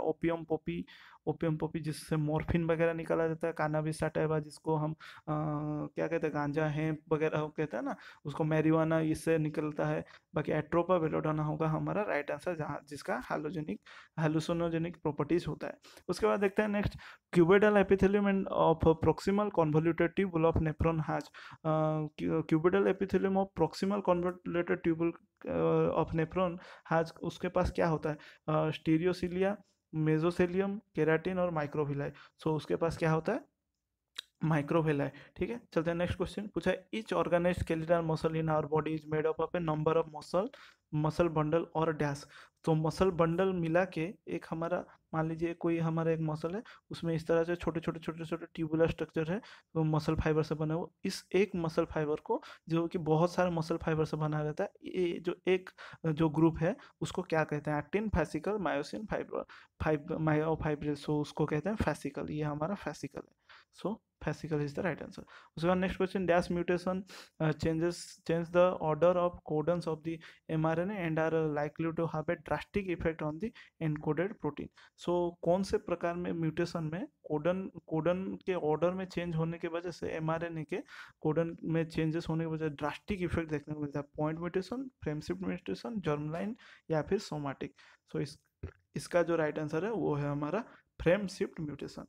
Speaker 1: ओपियम पोपी जिससे मॉर्फिन वगैरह निकाला जाता है, कैनाबिस सटाइवा जिसको हम क्या कहते हैं, गांजा हेम्प वगैरह कहते हैं ना, उसको मैरिवाना इससे निकलता है। बाकी एट्रोपा बेलाडोना होगा हमारा राइट आंसर, जहाँ जिसका हेलुसिनोजेनिक प्रॉपर्टीज होता है। उसके बाद देखते हैं next, cuboidal epithelium of proximal convoluted tubule of nephron has cuboidal epithelium of proximal convoluted tubule of nephron has, उसके पास क्या होता है, स्टीरियोसिलिया, मेजोसेलियम, केराटिन और माइक्रोविलाई। सो उसके पास क्या होता है, माइक्रोवेल है। ठीक है, चलते हैं नेक्स्ट क्वेश्चन। पूछा है each organised skeletal muscle in our body is made up of a number of muscle bundle और डैश। तो मसल बंडल मिला के एक हमारा, मान लीजिए कोई हमारा एक मसल है, उसमें इस तरह से छोटे छोटे छोटे छोटे ट्यूबुलर स्ट्रक्चर है, वो मसल फाइबर से बना हुआ। इस एक मसल फाइबर को, जो कि बहुत सारे मसल फाइबर से बना रहता है, ये जो एक जो ग्रुप है उसको क्या कहते हैं, एक्टिन, फैसिकल, मायोसिन, मायोफाइब्रिल। सो उसको कहते हैं फैसिकल, ये हमारा फैसिकल है। सो fascicle is the right answer. उसके बाद next question, dash mutation change the order of codons of the mRNA and are likely to have a drastic effect on the encoded protein. So कौन से प्रकार में mutation में codon के order में change होने की वजह से mRNA के कोडन में चेंजेस होने की वजह से ड्रास्टिक इफेक्ट देखने को मिलता है, point mutation, frame shift mutation, germline या फिर सोमाटिक। सो इसका जो राइट आंसर है वो है हमारा फ्रेम शिफ्ट म्यूटेशन।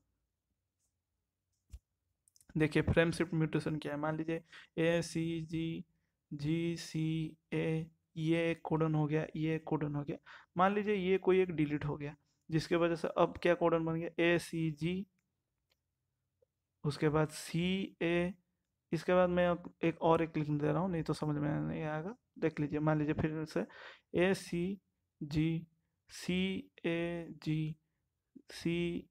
Speaker 1: देखिए फ्रेम शिफ्ट म्यूटेशन क्या है, मान लीजिए ACG GCA, ये एक कोडन हो गया, ये एक कोडन हो गया। मान लीजिए ये कोई एक डिलीट हो गया, जिसके वजह से अब क्या कोडन बन गया, ACG, उसके बाद CA, इसके बाद मैं अब एक और एक लिख दे रहा हूँ, नहीं तो समझ में नहीं आएगा। देख लीजिए, मान लीजिए फिर से ACG CAG CCA,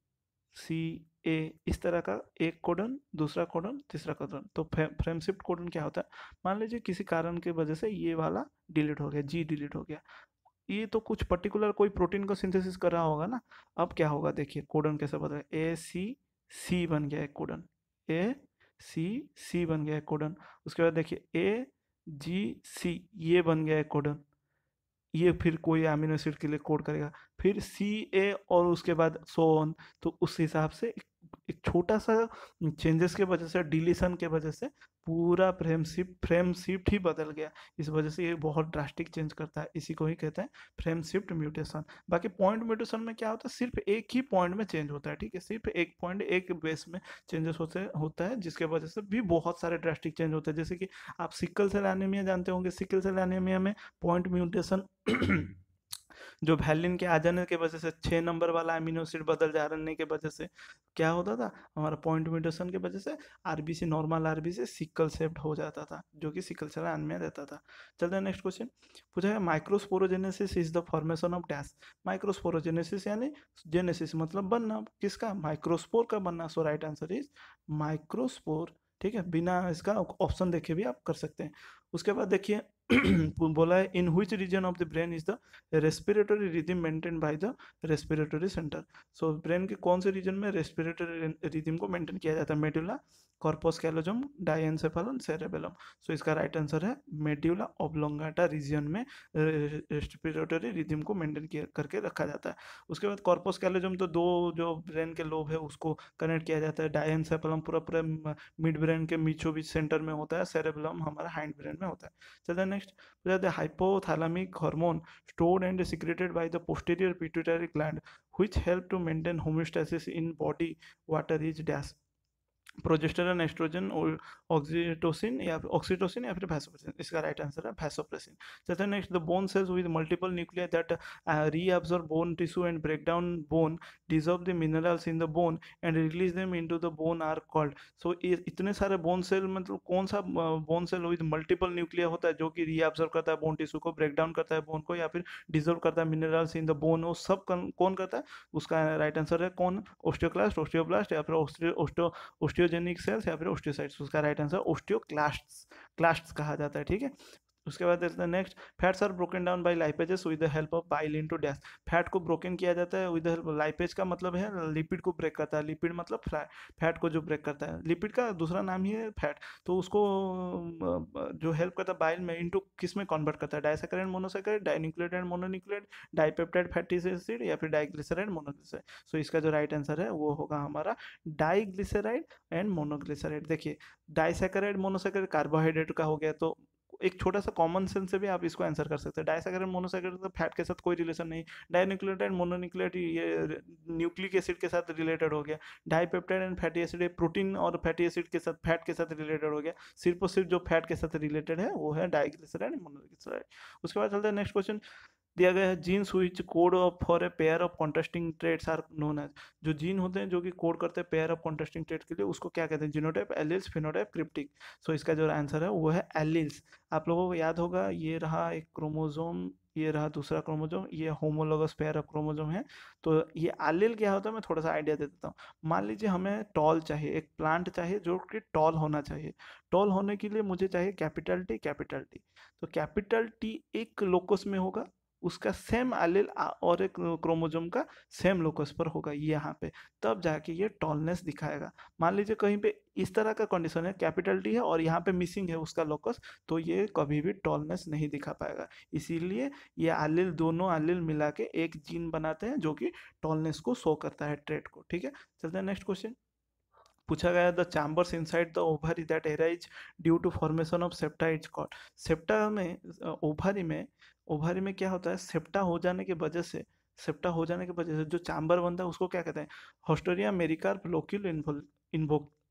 Speaker 1: इस तरह का एक कोडन, दूसरा कोडन, तीसरा कोडन। तो फ्रेम शिफ्ट कोडन क्या होता है, मान लीजिए किसी कारण की वजह से ये वाला डिलीट हो गया, जी डिलीट हो गया, ये तो कुछ पर्टिकुलर कोई प्रोटीन का सिंथेसिस कर रहा होगा ना। अब क्या होगा, देखिए कोडन कैसे बदला, ACC बन गया एक कोडन, ACC बन गया एक कोडन। उसके बाद देखिए AGC, ये बन गया एक कोडन, ये फिर कोई अमीनो एसिड के लिए कोड करेगा, फिर CA और उसके बाद सो ऑन। तो उस हिसाब से एक छोटा सा चेंजेस के वजह से, डिलीशन के वजह से पूरा फ्रेम शिफ्ट ही बदल गया। इस वजह से ये बहुत ड्रास्टिक चेंज करता है, इसी को ही कहते हैं फ्रेम शिफ्ट म्यूटेशन। बाकी पॉइंट म्यूटेशन में क्या होता है, सिर्फ एक ही पॉइंट में चेंज होता है। ठीक है, सिर्फ एक पॉइंट, एक बेस में चेंजेस होता है, जिसके वजह से भी बहुत सारे ड्रास्टिक चेंज होते हैं। जैसे कि आप सिकल सेल एनीमिया जानते होंगे, सिकल सेल एनीमिया में पॉइंट म्यूटेशन जो वैलिन के आ जाने की वजह से 6 नंबर वाला अमीनो एसिड बदल जाने की वजह से क्या होता था, हमारा पॉइंट म्यूटेशन की वजह से आरबीसी, नॉर्मल आरबीसी सिकल सेप्ड हो जाता था, जो कि सिकल सेल एनीमिया रहता था। चलते हैं नेक्स्ट क्वेश्चन। पूछा है microsporogenesis is the formation of dash. Microsporogenesis यानी जेनेसिस मतलब बनना, किसका, माइक्रोस्पोर का बनना। सो राइट आंसर इज माइक्रोस्पोर। ठीक है, बिना इसका ऑप्शन देखे भी आप कर सकते हैं। उसके बाद देखिए बोला है in which region of the brain is the respiratory rhythm maintain by the respiratory centre. So brain के कौन से रीजन में रेस्पिरेटरी रिदम को मेंटेन किया जाता है, मेडुला, कॉर्पस कैलोजम, डायएन्सेफेलम, सेरेबेलम। सो इसका राइट आंसर है मेड्यूला ऑब्लोंगाटा रीजन में रेस्पिरेटरी रिदम को मेंटेन करके रखा जाता है। उसके बाद कॉर्पस कैलोजम तो दो जो ब्रेन के लोब है उसको कनेक्ट किया जाता है, डायएन्सेफेलम पूरा पूरा मिड ब्रेन के बीचों बीच सेंटर में होता है, सेरेबेलम हमारा हाइंड ब्रेन में होता है। चलिए next, the hypothalamic hormone stored and secreted by the posterior pituitary gland which help to maintain homeostasis in body water is dash। Progesterone, oestrogen, oxytocin या फिर वैसोप्रेसिन। इसका राइट आंसर है vasopressin. चलते हैं next, the bone cells with multiple nuclei that reabsorb bone tissue and break down bone, dissolve the minerals in the bone and release them into the bone are called. So इतने सारे bone cell, मतलब कौन सा bone cell with multiple nuclei होता है जो कि reabsorb करता है बोन टिश्यू को, ब्रेक डाउन करता है बोन को, या फिर डिसॉल्व करता है मिनरल्स इन द बोन, वो सब कौन करता है। उसका राइट आंसर है कौन, ओस्टियोक्लास्ट, ओस्टियोब्लास्ट या फिर ओस्टियोजेनिक सेल्स या फिर ओस्टियोसाइट्स। उसका राइट आंसर ओस्टियोक्लास्ट्स कहा जाता है। ठीक है, उसके बाद next, fats are broken down by lipases with the help of bile into dash. Fat को ब्रोकन किया जाता है विद द हेल्प, लाइपेज का मतलब है लिपिड को ब्रेक करता है, लिपिड मतलब फैट को जो ब्रेक करता है, लिपिड का दूसरा नाम ही है फैट। तो उसको जो हेल्प करता है बाइल में, इनटू किस में कन्वर्ट करता है, disaccharide, monosaccharide, dinucleotide, mononucleotide, dipeptide fatty acid या फिर डाइग्लिसराइड, मोनोग्लिसराइड। सो इसका जो राइट आंसर है वो होगा हमारा डाइग्लिसराइड एंड मोनोग्लिसराइड। देखिए डाइसैकराइड, मोनोसैकराइड कार्बोहाइड्रेट का हो गया, तो एक छोटा सा कॉमन सेंस से भी आप इसको आंसर कर सकते हैं। डाइसैकराइड मोनोसैकराइड तो फैट के साथ कोई रिलेशन नहीं। डाइन्यूक्लियोटाइड मोनोन्यूक्लियोटाइड ये न्यूक्लिक एसिड के साथ रिलेटेड हो गया। Dipeptide and fatty acid protein और फैटी एसिड के साथ, फैट के साथ रिलेटेड हो गया। सिर्फ और सिर्फ जो फैट के साथ रिलेटेड है वो है डाइग्लिसराइड मोनोग्लिसराइड। उसके बाद चलते हैं नेक्स्ट क्वेश्चन। दिया गया है genes which code of for a pair of contrasting traits are known as. जो जीन होते हैं जो कि कोड करते हैं पेयर ऑफ कॉन्ट्रास्टिंग ट्रेड के लिए, उसको क्या कहते हैं? Genotype, alleles, phenotype, cryptic. So इसका जो आंसर है वो है एलील्स। आप लोगों को याद होगा ये रहा एक क्रोमोजोम, ये रहा दूसरा क्रोमोजोम, ये होमोलोगस पेयर ऑफ क्रोमोजोम है। तो ये एलील क्या होता है मैं थोड़ा सा आइडिया दे देता हूँ। मान लीजिए हमें टॉल चाहिए, एक प्लांट चाहिए जो कि टॉल होना चाहिए। टॉल होने के लिए मुझे चाहिए कैपिटल टी, कैपिटल टी। तो कैपिटल टी एक लोकस में होगा, उसका सेम एलील और एक क्रोमोजोम का सेम लोकस पर होगा यहाँ पे, तब जाके ये टॉलनेस दिखाएगा। मान लीजिए कहीं पे इस तरह का कंडीशन है, कैपिटल टी है और यहाँ पे मिसिंग है उसका लोकस, तो ये कभी भी टॉलनेस नहीं दिखा पाएगा। इसीलिए ये एलील, दोनों एलील मिला के एक जीन बनाते हैं जो कि टॉलनेस को शो करता है, ट्रेट को। ठीक है, चलते हैं नेक्स्ट क्वेश्चन। पूछा गया the chambers inside the ovary that arise due to formation of septa is called. Septa में, ओवरी में क्या होता है? सेप्टा हो जाने की वजह से, सेप्टा हो जाने की वजह से जो चैम्बर बनता है उसको क्या कहते हैं? होस्टोरिया मेरिकार्प लोक्यूल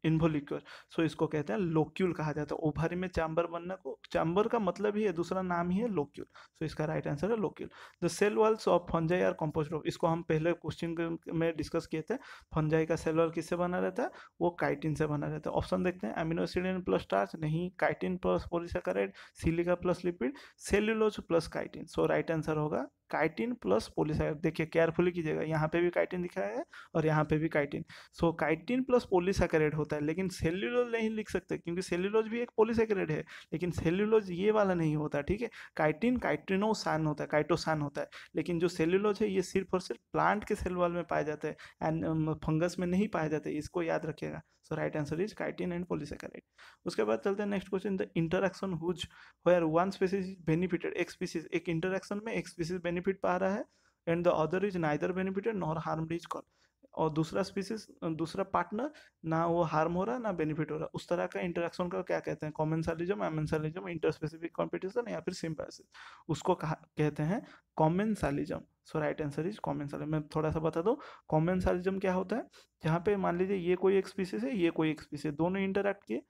Speaker 1: इन्वोल्यूक्यूल। सो इसको कहते हैं लोक्यूल कहा जाता है। ओवरी में चैम्बर बनने को, चैम्बर का मतलब ही है, दूसरा नाम ही है लोक्यूल। सो इसका राइट आंसर है locule. The cell walls of fungi are composed of, इसको हम पहले क्वेश्चन में डिस्कस किए थे। फंजाई का सेल वॉल किससे बना रहता है? वो काइटिन से बना रहता है। ऑप्शन देखते हैं। Amino acid and plus starch, नहीं। Chitin plus polysaccharide, silica plus lipid, cellulose plus chitin. So right answer होगा काइटिन प्लस पॉलीसैकेराइड। देखिए केयरफुली कीजिएगा, यहाँ पे भी काइटिन दिखाया है और यहाँ पे भी काइटिन। सो काइटिन प्लस पॉलीसैकेराइड होता है, लेकिन सेल्यूलोज नहीं लिख सकते क्योंकि सेल्यूलोज भी एक पॉलीसैकेराइड है, लेकिन सेल्यूलोज ये वाला नहीं होता। ठीक है, काइटिन काइटिनोसान होता है, काइटोसान होता है, लेकिन जो सेल्यूलोज है ये सिर्फ और सिर्फ प्लांट के सेल वॉल में पाया जाता है एंड फंगस में नहीं पाया जाता है, इसको याद रखिएगा। So right answer is chitin and polysaccharide. उसके बाद चलते हैं next question. The interaction whose where one species is benefited, एक स्पीसीज, एक इंटरेक्शन में एक स्पीसीज बेनिफिट पा रहा है and the other is neither benefited nor harmed is called. और दूसरा स्पीसीज, दूसरा पार्टनर, ना वो हार्म हो रहा ना बेनिफिट हो रहा, उस तरह का इंटरेक्शन का क्या कहते हैं? कॉमेंसालिज्म, एमेंसालिज्म, इंटरस्पेसिफिक कॉम्पिटिशन या फिर सिम्बायोसिस। उसको कहते हैं कॉमेंसालिज्म। सो राइट आंसर इज कॉमेंसालिज्म। मैं थोड़ा सा बता दूं, कॉमेंसालिज्म क्या होता है? जहाँ पे मान लीजिए ये कोई एक स्पीसीज है, ये कोई एक स्पीसीज, दोनों इंटरैक्ट किए,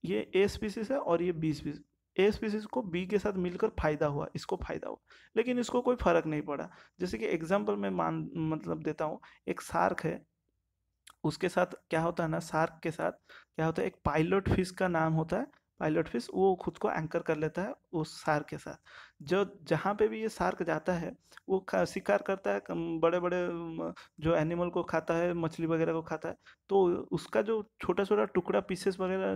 Speaker 1: ये ए स्पीसीज है और ये बी स्पीसीज। ए स्पीसीज को बी के साथ मिलकर फायदा हुआ, इसको फायदा हुआ, लेकिन इसको कोई फर्क नहीं पड़ा। जैसे कि एग्जांपल में मान मतलब देता हूँ, एक शार्क है, उसके साथ क्या होता है ना, शार्क के साथ क्या होता है, एक पायलट फिश का नाम होता है। पायलट फिश वो खुद को एंकर कर लेता है उस शार्क के साथ। जो जहाँ पे भी ये शार्क जाता है वो शिकार करता है, बड़े बड़े जो एनिमल को खाता है, मछली वगैरह को खाता है। तो उसका जो छोटा छोटा टुकड़ा पीसेस वगैरह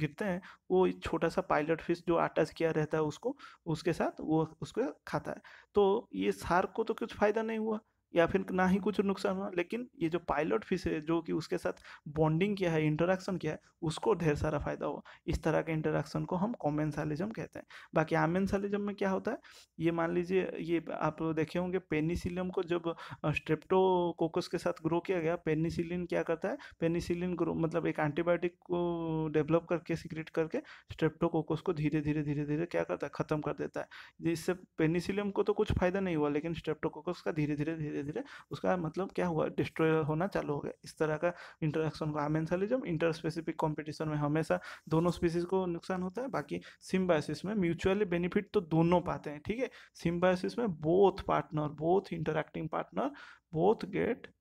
Speaker 1: गिरते हैं, वो एक छोटा सा पायलट फिश जो अटैच किया रहता है उसको, उसके साथ वो उसको खाता है। तो ये शार्क को तो कुछ फायदा नहीं हुआ या फिर ना ही कुछ नुकसान हुआ, लेकिन ये जो पायलट फिश है जो कि उसके साथ बॉन्डिंग किया है, इंटरेक्शन किया है, उसको ढेर सारा फायदा हुआ। इस तरह के इंटरेक्शन को हम कॉमेंसालिज्म कहते हैं। बाकी आमेंसालिज्म में क्या होता है, ये मान लीजिए, ये आप देखे होंगे पेनिसिलियम को जब स्ट्रेप्टोकोकस के साथ ग्रो किया गया, पेनिसिलिन क्या करता है, पेनिसिलिन ग्रो मतलब एक एंटीबायोटिक को डेवलप करके, सीक्रेट करके स्ट्रेप्टोकोकस को धीरे धीरे धीरे धीरे क्या करता है, खत्म कर देता है। जिससे पेनिसिलियम को तो कुछ फायदा नहीं हुआ, लेकिन स्ट्रेप्टोकोकस का धीरे धीरे धीरे धीरे उसका मतलब क्या हुआ, डिस्ट्रॉय होना चालू हो गया। इस तरह का इंटरेक्शन को आमेंसालिज्म। इंटरस्पेसिफिक कंपटीशन में हमेशा दोनों स्पीसीज को नुकसान होता है। बाकी सिम्बायोसिस में म्यूचुअली बेनिफिट तो दोनों पाते हैं। ठीक है, सिम्बायोसिस में both partner, both interacting partner, both get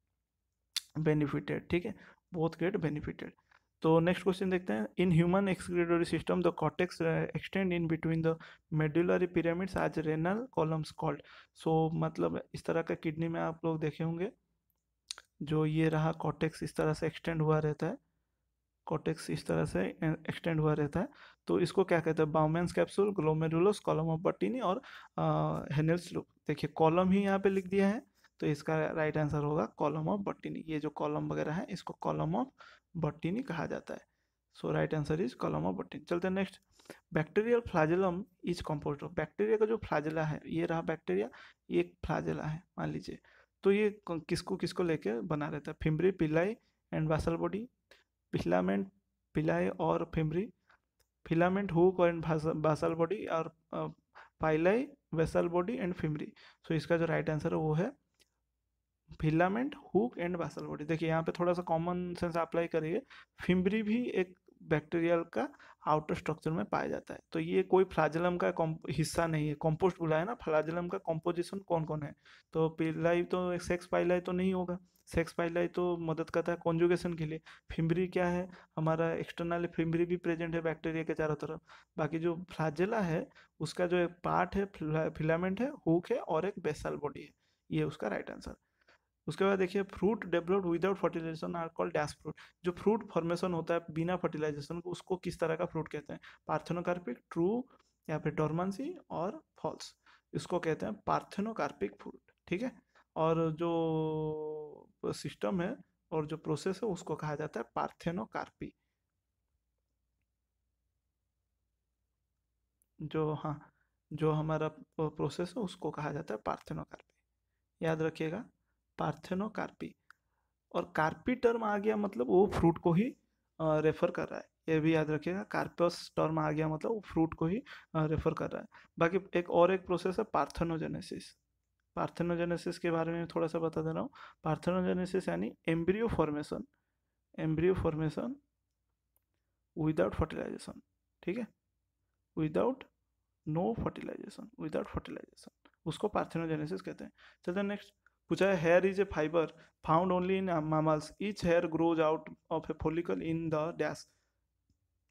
Speaker 1: benefited. ठीक है, बोथ गेट बेनिफिटेड। तो नेक्स्ट क्वेश्चन देखते हैं। In human excretory system the cortex extend in between the medullary pyramids आज रेनल कॉलम्स कॉल्ड। सो मतलब इस तरह का किडनी में आप लोग देखे होंगे, जो ये रहा कॉर्टेक्स इस तरह से एक्सटेंड हुआ रहता है, कॉर्टेक्स इस तरह से एक्सटेंड हुआ रहता है। तो इसको क्या कहते हैं? Bowman's capsule, glomerulus, column of Bertini और हेनेल्स लूप। देखिए कॉलम ही यहाँ पे लिख दिया है, तो इसका राइट आंसर होगा कॉलम ऑफ बर्टीनी। ये जो कॉलम वगैरह है इसको कॉलम ऑफ बर्टीनी कहा जाता है। So right answer is column of Bertini. चलते हैं next. Bacterial flagellum is composed of, bacteria का जो फ्लैजेला है, ये रहा बैक्टीरिया, ये एक फ्लैजेला है मान लीजिए। तो ये किसको किसको लेके बना रहता है? फिम्ब्री, पिलाई एंड वासल बॉडी, फिलामेंट, पिलाई और fimbriae, filament, hook and basal body, और पाइलाई, वेसल बॉडी एंड फिमरी। सो इसका जो राइट आंसर है वो है filament, hook and basal body. देखिए यहाँ पे थोड़ा सा कॉमन सेंस अप्लाई करिए, फिम्बरी भी एक बैक्टीरियल का आउटर स्ट्रक्चर में पाया जाता है। तो ये कोई फ्लाजेलम का हिस्सा नहीं है, कंपोस्ट बोला है ना, फ्लाजेलम का कंपोजिशन कौन कौन है? तो पिलाई तो एक सेक्स पाइलाई तो नहीं होगा, सेक्स पाइलाई तो मदद करता है कॉन्जुगेशन के लिए। फिम्बरी क्या है हमारा, एक्सटर्नल फिम्बरी भी प्रेजेंट है बैक्टीरिया के चारों तरफ। बाकी जो फ्लाजेला है उसका जो एक पार्ट है फिलामेंट है, हुक है और एक बेसल बॉडी है। ये उसका राइट आंसर। उसके बाद देखिए, fruit developed without fertilisation are called dash fruit. जो फ्रूट फॉर्मेशन होता है बिना फर्टिलाइजेशन को, उसको किस तरह का फ्रूट कहते हैं? पार्थेनोकार्पिक, ट्रू, या फिर डोरमेंसी और फॉल्स। इसको कहते हैं पार्थेनोकार्पिक फ्रूट, ठीक है। और जो सिस्टम है और जो प्रोसेस है उसको कहा जाता है पार्थेनोकार्पी। जो हाँ, जो हमारा प्रोसेस है उसको कहा जाता है पार्थेनोकार्पी, याद रखिएगा, पार्थेनोकार्पी। और कार्पी टर्म आ गया मतलब वो फ्रूट को ही रेफर कर रहा है, ये भी याद रखिएगा। कार्पस टर्म आ गया मतलब वो फ्रूट को ही रेफर कर रहा है। बाकी एक प्रोसेस है पार्थेनोजेनेसिस। पार्थेनोजेनेसिस के बारे में थोड़ा सा बता दे रहा हूँ। पार्थेनोजेनेसिस यानी embryo formation, embryo formation without fertilisation, ठीक है, without no fertilisation, without fertilisation, उसको पार्थेनोजेनेसिस कहते हैं। चलते हैं नेक्स्ट। पूछा है, hair is a fibre found only in mammals, each hair grows out of a follicle in the dash.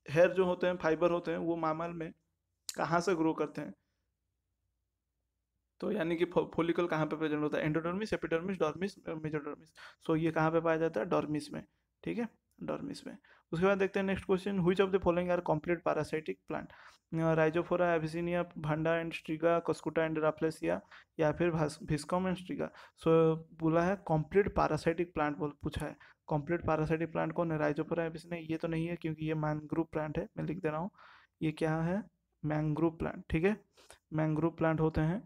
Speaker 1: Hair जो होते हैं फाइबर होते हैं वो मामल में कहाँ से ग्रो करते हैं? तो यानी कि फॉलिकल कहाँ पे प्रेजेंट होता है? Endodermis, epidermis, dermis, mesodermis. So ये कहाँ पे पाया जाता है? डॉर्मिस में, ठीक है, डॉर्मिस में। उसके बाद देखते हैं next question, which of the following are complete parasitic plant? Rhizophora, Avicennia, Vanda and Striga, Cuscuta and Rafflesia, या फिर भिस्कम एंड स्ट्रिगा। सो बोला है कंप्लीट पैरासाइटिक प्लांट बोल पूछा है। कंप्लीट पैरासाइटिक प्लांट कौन है? राइजोफोरा, एविसिनिया, ये तो नहीं है क्योंकि ये मैंग्रोव प्लांट है, मैं लिख दे रहा हूँ। ये क्या है? मैंग्रोव प्लांट, ठीक है, मैंग्रोव प्लांट होते हैं।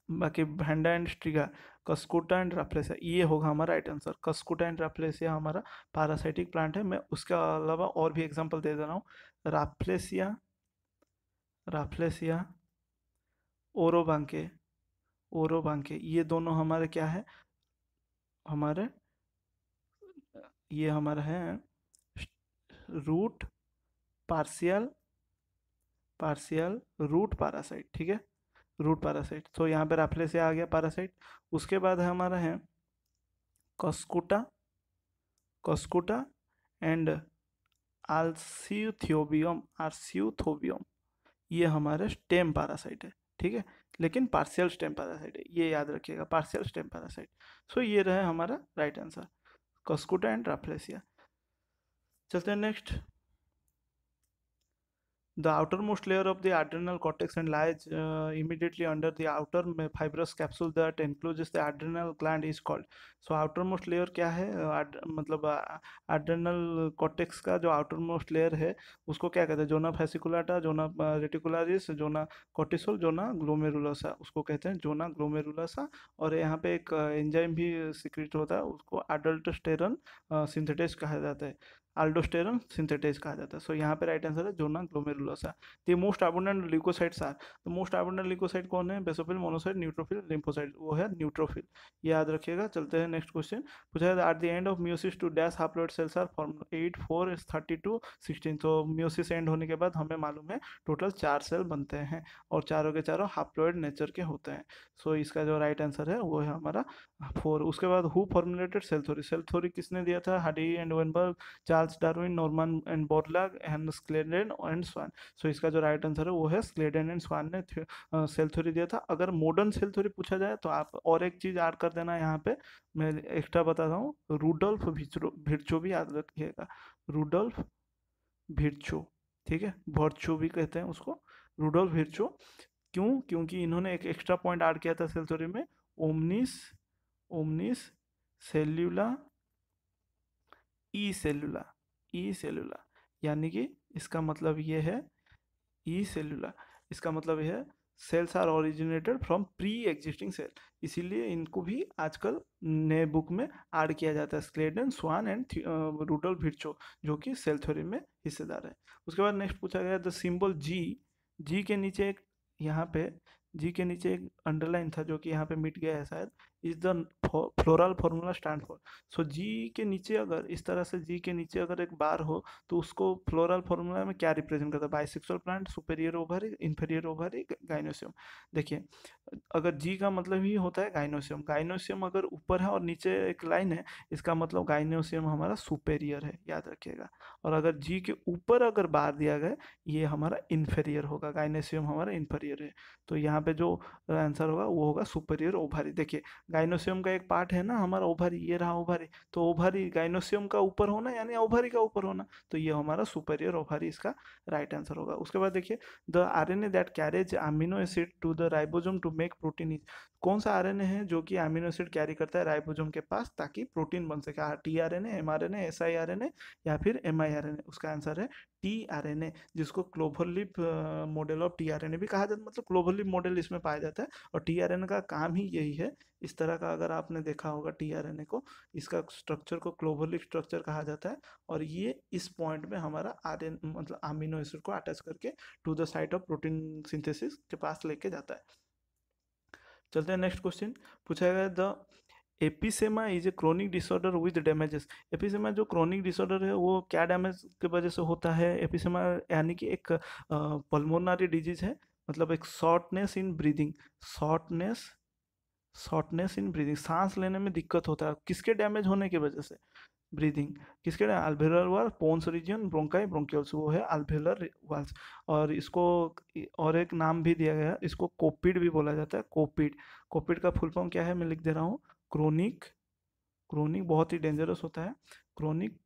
Speaker 1: बाकी भैंडा and Striga, Cuscuta and Rafflesia, ये होगा हमारा right answer. Cuscuta and Rafflesia हमारा पैरासाइटिक प्लांट है। मैं उसके अलावा और भी एग्जांपल दे दे रहा हूँ। राफ्लेसिया, राफ्लेसिया, ओरोबांके, ओरोबांके, ये दोनों हमारे क्या है? हमारे ये हमारा है root partial, partial root parasite, ठीक है, रूट पैरासाइट। तो यहाँ पे राफ्लेसिया आ गया पैरासाइट। उसके बाद हमारा है कस्कुटा, कस्कुटा एंड आल्सियोथ्योबियम, आर्सियोथोबियम, ये हमारे स्टेम पैरासाइट है, ठीक है, लेकिन पार्शियल स्टेम पैरासाइट है, ये याद रखिएगा, पार्शियल स्टेम पैरासाइट। सो ये रहे हमारा right answer, Cuscuta and Rafflesia. चलते हैं next. The outermost layer of the adrenal cortex and lies immediately under the outer fibrous capsule that encloses the adrenal gland is called. So outermost layer क्या है? मतलब adrenal cortex का जो outermost layer है उसको क्या कहते हैं? जोना fasciculata, जोना reticularis, जोना cortisol, जोना glomerulosa, उसको कहते हैं जोना glomerulosa। और यहाँ पे एक एंजाइम भी सिक्रेट होता है, उसको अडल्टोस्टेरॉन सिंथेटेज कहा जाता है, अल्डोस्टेरॉन सिंथेटेज कहा जाता है। सो यहाँ पे राइट आंसर है zona glomerulosa. The most abundant leucocytes are, तो मोस्ट अबंडेंट ल्यूकोसाइट कौन है? बेसोफिल, मोनोसाइट, न्यूट्रोफिल, लिम्फोसाइट, वो है न्यूट्रोफिल, याद रखिएगा। चलते हैं नेक्स्ट क्वेश्चन। पूछा है at the end of meiosis two dash haploid cells are form 8, 4, 32, 16। तो म्यूसिस एंड होने के बाद हमें मालूम है टोटल 4 सेल बनते हैं और चारों के चारों हैप्लॉइड नेचर के होते हैं। सो इसका जो राइट आंसर है वो है हमारा 4। उसके बाद who formulated cell theory? Cell theory किसने दिया था? Hardy and Weinberg, Charles Darwin, Norman and Borlaug and Schleiden and Schwann. So इसका जो राइट आंसर है वो है स्क्लेडेन एंड स्वान ने सेल थ्योरी दिया था। अगर मॉडर्न सेल थ्योरी पूछा जाए तो आप और एक चीज ऐड कर देना यहाँ पे, मैं एक्स्ट्रा बताता हूँ, रूडोल्फ विर्चो भी याद रखिएगा, रूडोल्फ विर्चो, ठीक है, वर्चो भी कहते हैं उसको, रूडोल्फ विर्चो। क्यों? क्योंकि इन्होंने एक एक्स्ट्रा पॉइंट ऐड किया था सेल थ्योरी में, ओमनिस, ओमनिस सेल्यूला ई सेलुला, ई सेलुला, यानी कि इसका मतलब ये है ई सेलुला, इसका मतलब ये है cells are originated from pre existing cell, इसीलिए इनको भी आजकल नए बुक में ऐड किया जाता है, Schleiden, swan and Rudolph Virchow, जो कि सेल थ्योरी में हिस्सेदार है। उसके बाद नेक्स्ट पूछा गया द सिंबल जी, जी के नीचे एक, यहाँ पे जी के नीचे एक अंडरलाइन था जो कि यहाँ पे मिट गया है शायद, is the floral formula stand for. So G के नीचे अगर इस तरह से जी के नीचे अगर एक बार हो तो उसको फ्लोरल फॉर्मूला में क्या रिप्रेजेंट करता है? Bisexual plant, superior ovary, inferior ovary, gynoecium. देखिए, अगर जी का मतलब ही होता है गाइनोसियम, गाइनोसियम अगर ऊपर है और नीचे एक लाइन है, इसका मतलब गाइनोसियम हमारा सुपेरियर है, याद रखिएगा। और अगर जी के ऊपर अगर बार दिया गया, ये हमारा इन्फेरियर होगा, गाइनोसियम हमारा इन्फेरियर है। तो यहाँ पे जो आंसर होगा वो होगा सुपेरियर ओवरी। देखिए, गाइनोसियम का एक पार्ट है ना हमारा ओवरी, ये रहा ओवरी, तो ओवरी गाइनोसियम का ऊपर होना यानी ओवरी का ऊपर होना, तो ये हमारा सुपेरियर ओवरी इसका राइट आंसर होगा। उसके बाद देखिए, the RNA that carries amino acid to the ribosome to make protein is, कौन सा आरएनए है जो कि अमीनो एसिड कैरी करता है राइबोसोम के पास ताकि प्रोटीन बन सके? T RNA, M RNA, S I RNA या फिर एम आई आरएनए? उसका आंसर है टी आरएनए, जिसको cloverleaf model of T RNA भी कहा जाता है, मतलब क्लोवरलीफ मॉडल इसमें पाया जाता है। और टी आरएनए का काम ही यही है, इस तरह का अगर आपने देखा होगा टी आरएनए को, इसका स्ट्रक्चर को क्लोवरलीफ स्ट्रक्चर कहा जाता है। और ये इस पॉइंट में हमारा आरएन मतलब अमीनो एसिड को अटैच करके to the site of protein synthesis के पास लेके जाता है। चलते हैं नेक्स्ट क्वेश्चन। पूछा गया the emphysema is a chronic disorder with damages. Emphysema जो क्रोनिक डिसऑर्डर है वो क्या डैमेज के वजह से होता है? एपिसेमा यानी कि एक पल्मोनरी डिजीज है, मतलब एक shortness in breathing, shortness shortness in breathing, सांस लेने में दिक्कत होता है, किसके डैमेज होने की वजह से? ब्रीदिंग किसके? अल्वेलर वाल, पोन्स रीजन, ब्रोंकाई, ब्रोंकियल्स, वो है अल्वेलर वाल्स। और इसको और एक नाम भी दिया गया है, इसको कोपिड भी बोला जाता है, कोपिड। कोपिड का फुल फॉर्म क्या है मैं लिख दे रहा हूँ, क्रोनिक, क्रोनिक बहुत ही डेंजरस होता है, क्रोनिक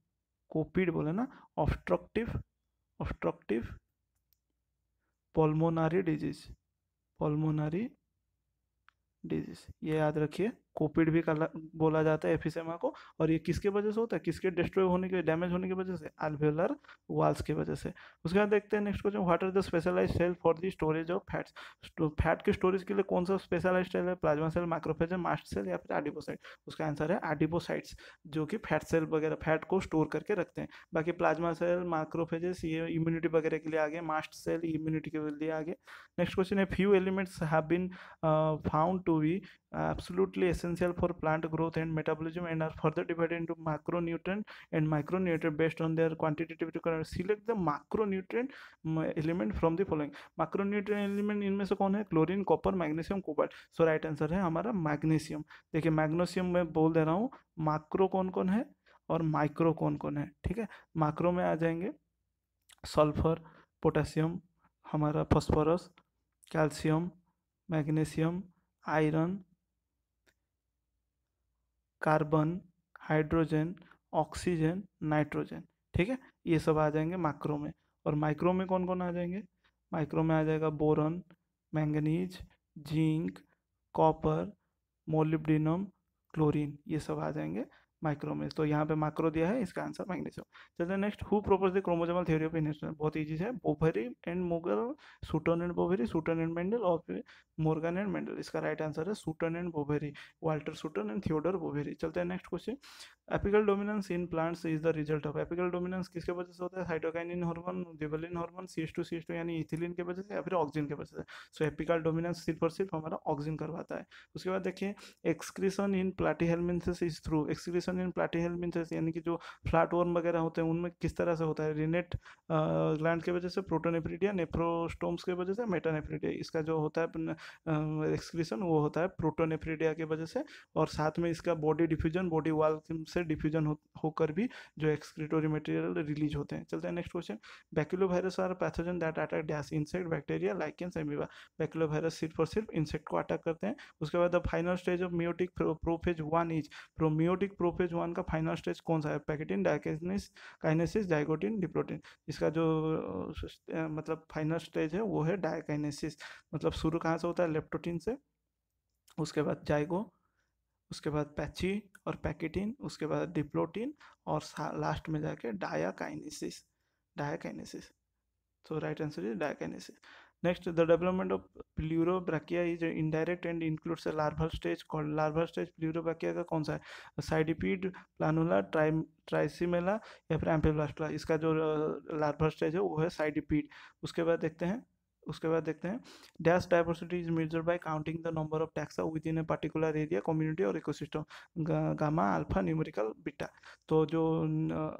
Speaker 1: कोपिड बोले ना, obstructive, obstructive pulmonary disease, pulmonary disease, ये याद रखिए। कोपिड भी बोला जाता है एफिसेमा को। और ये किसके वजह से होता है? किसके डिस्ट्रॉय होने के, डैमेज होने की वजह से? अल्वेलर वाल्स की वजह से। उसके बाद देखते हैं next question, what are the specialised cell for the storage of fats. Fat के स्टोरेज के लिए कौन सा स्पेशलाइज्ड सेल है? Plasma cell, microphage, mast cell या फिर एडिपोसाइट? उसका आंसर है एडिपोसाइट्स, जो कि फैट सेल वगैरह फैट को स्टोर करके रखते हैं। बाकी प्लाज्मा सेल, माइक्रोफेजेस ये इम्यूनिटी वगैरह के लिए आगे, मास्ट सेल इम्यूनिटी के लिए आगे। नेक्स्ट क्वेश्चन है, few elements have been found to be absolutely essential for plant growth and metabolism and are further divided into macronutrient and micronutrient based on their quantitative requirements. Select the macronutrient element from the following. macronutrient element इनमें से कौन है? Chlorine, copper, magnesium, cobalt. So right answer है हमारा magnesium. देखिए, magnesium मैं बोल दे रहा हूँ, माक्रो कौन कौन है और माइक्रो कौन कौन है, ठीक है? माक्रो में आ जाएंगे सल्फर, पोटेशियम, हमारा phosphorus, calcium, magnesium, iron, carbon, hydrogen, oxygen, nitrogen, ठीक है? ये सब आ जाएंगे माइक्रो में। और माइक्रो में कौन कौन आ जाएंगे? माइक्रो में आ जाएगा boron, manganese, zinc, copper, molybdenum, chlorine, ये सब आ जाएंगे माइक्रो में। तो यहाँ पे माइक्रो दिया है, इसका आंसर मैग्नीशियम। चलते हैं next, who propose the chromosomal theory of inheritance. बहुत इजी है, Boveri and Morgan, Sutton and Boveri, Sutton and Mendel और फिर मोर्गन एंड मेंडल। इसका राइट आंसर है Sutton and Boveri, Walter Sutton and Theodor Boveri. चलते हैं next question, apical dominance in plants is the result of. Apical dominance किसके वजह से होता है? Cytokinin hormone, gibberellin hormone, CH2 यानी इथिलीन के वजह से या फिर ऑक्सीजन के वजह से। सो एपिकल डोमिनेंस सिर्फ और सिर्फ हमारा ऑक्सीजन करवाता है। उसके बाद देखिए, excretion in Platyhelminthes is through. Excretion in Platyhelminthes यानी कि जो फ्लैटवर्म वगैरह होते हैं उनमें किस तरह से होता है? रिनेट ग्लैंड की वजह से, प्रोटोनेफ्रिडिया, नेफ्रोस्टोम्स की वजह से, मेटानेफ्रिडिया। इसका जो होता है एक्सक्रीशन वो होता है प्रोटोनेफ्रिडिया की वजह से। और साथ में इसका बॉडी डिफ्यूजन, बॉडी वॉल से डिफ्यूजन होकर भी जो एक्सक्रीटोरी मटेरियल रिलीज होते हैं। चलते हैं next question, baculovirus are pathogen that attack dash, insect, bacteria, lichens, amoeba. Baculovirus सिर्फ और सिर्फ इंसेक्ट को अटैक करते हैं। उसके बाद the final stage of meiotic prophase 1 is, meiotic prophase 1 का फाइनल स्टेज कौन सा है? Pachytene, डाइकेनेसिस, kinesis, zygotene, diplotene. इसका जो मतलब फाइनल स्टेज है वो है डाइकाइनेसिस। मतलब शुरू कहाँ से होता है? लेप्टोटिन से, उसके बाद जाइगो, उसके बाद पैची और पैकेटिन, उसके बाद डिप्लोटिन और लास्ट में जाके डायाकाइनेसिस, डायाकाइनेसिस। तो right answer is diakinesis. Next, the development of pleurobrachia is indirect and includes a larval stage called larval stage. pleurobrachia का कौन सा है? साइडिपीड, प्लानुला, ट्राइसिमेला या फिर एम्फीब्लास्टुला। इसका जो लार्वल स्टेज है वो है साइडिपीड। उसके बाद देखते हैं dash diversity is measured by counting the number of taxa within a particular area, community और ecosystem. Gamma, alpha, numerical, beta. तो जो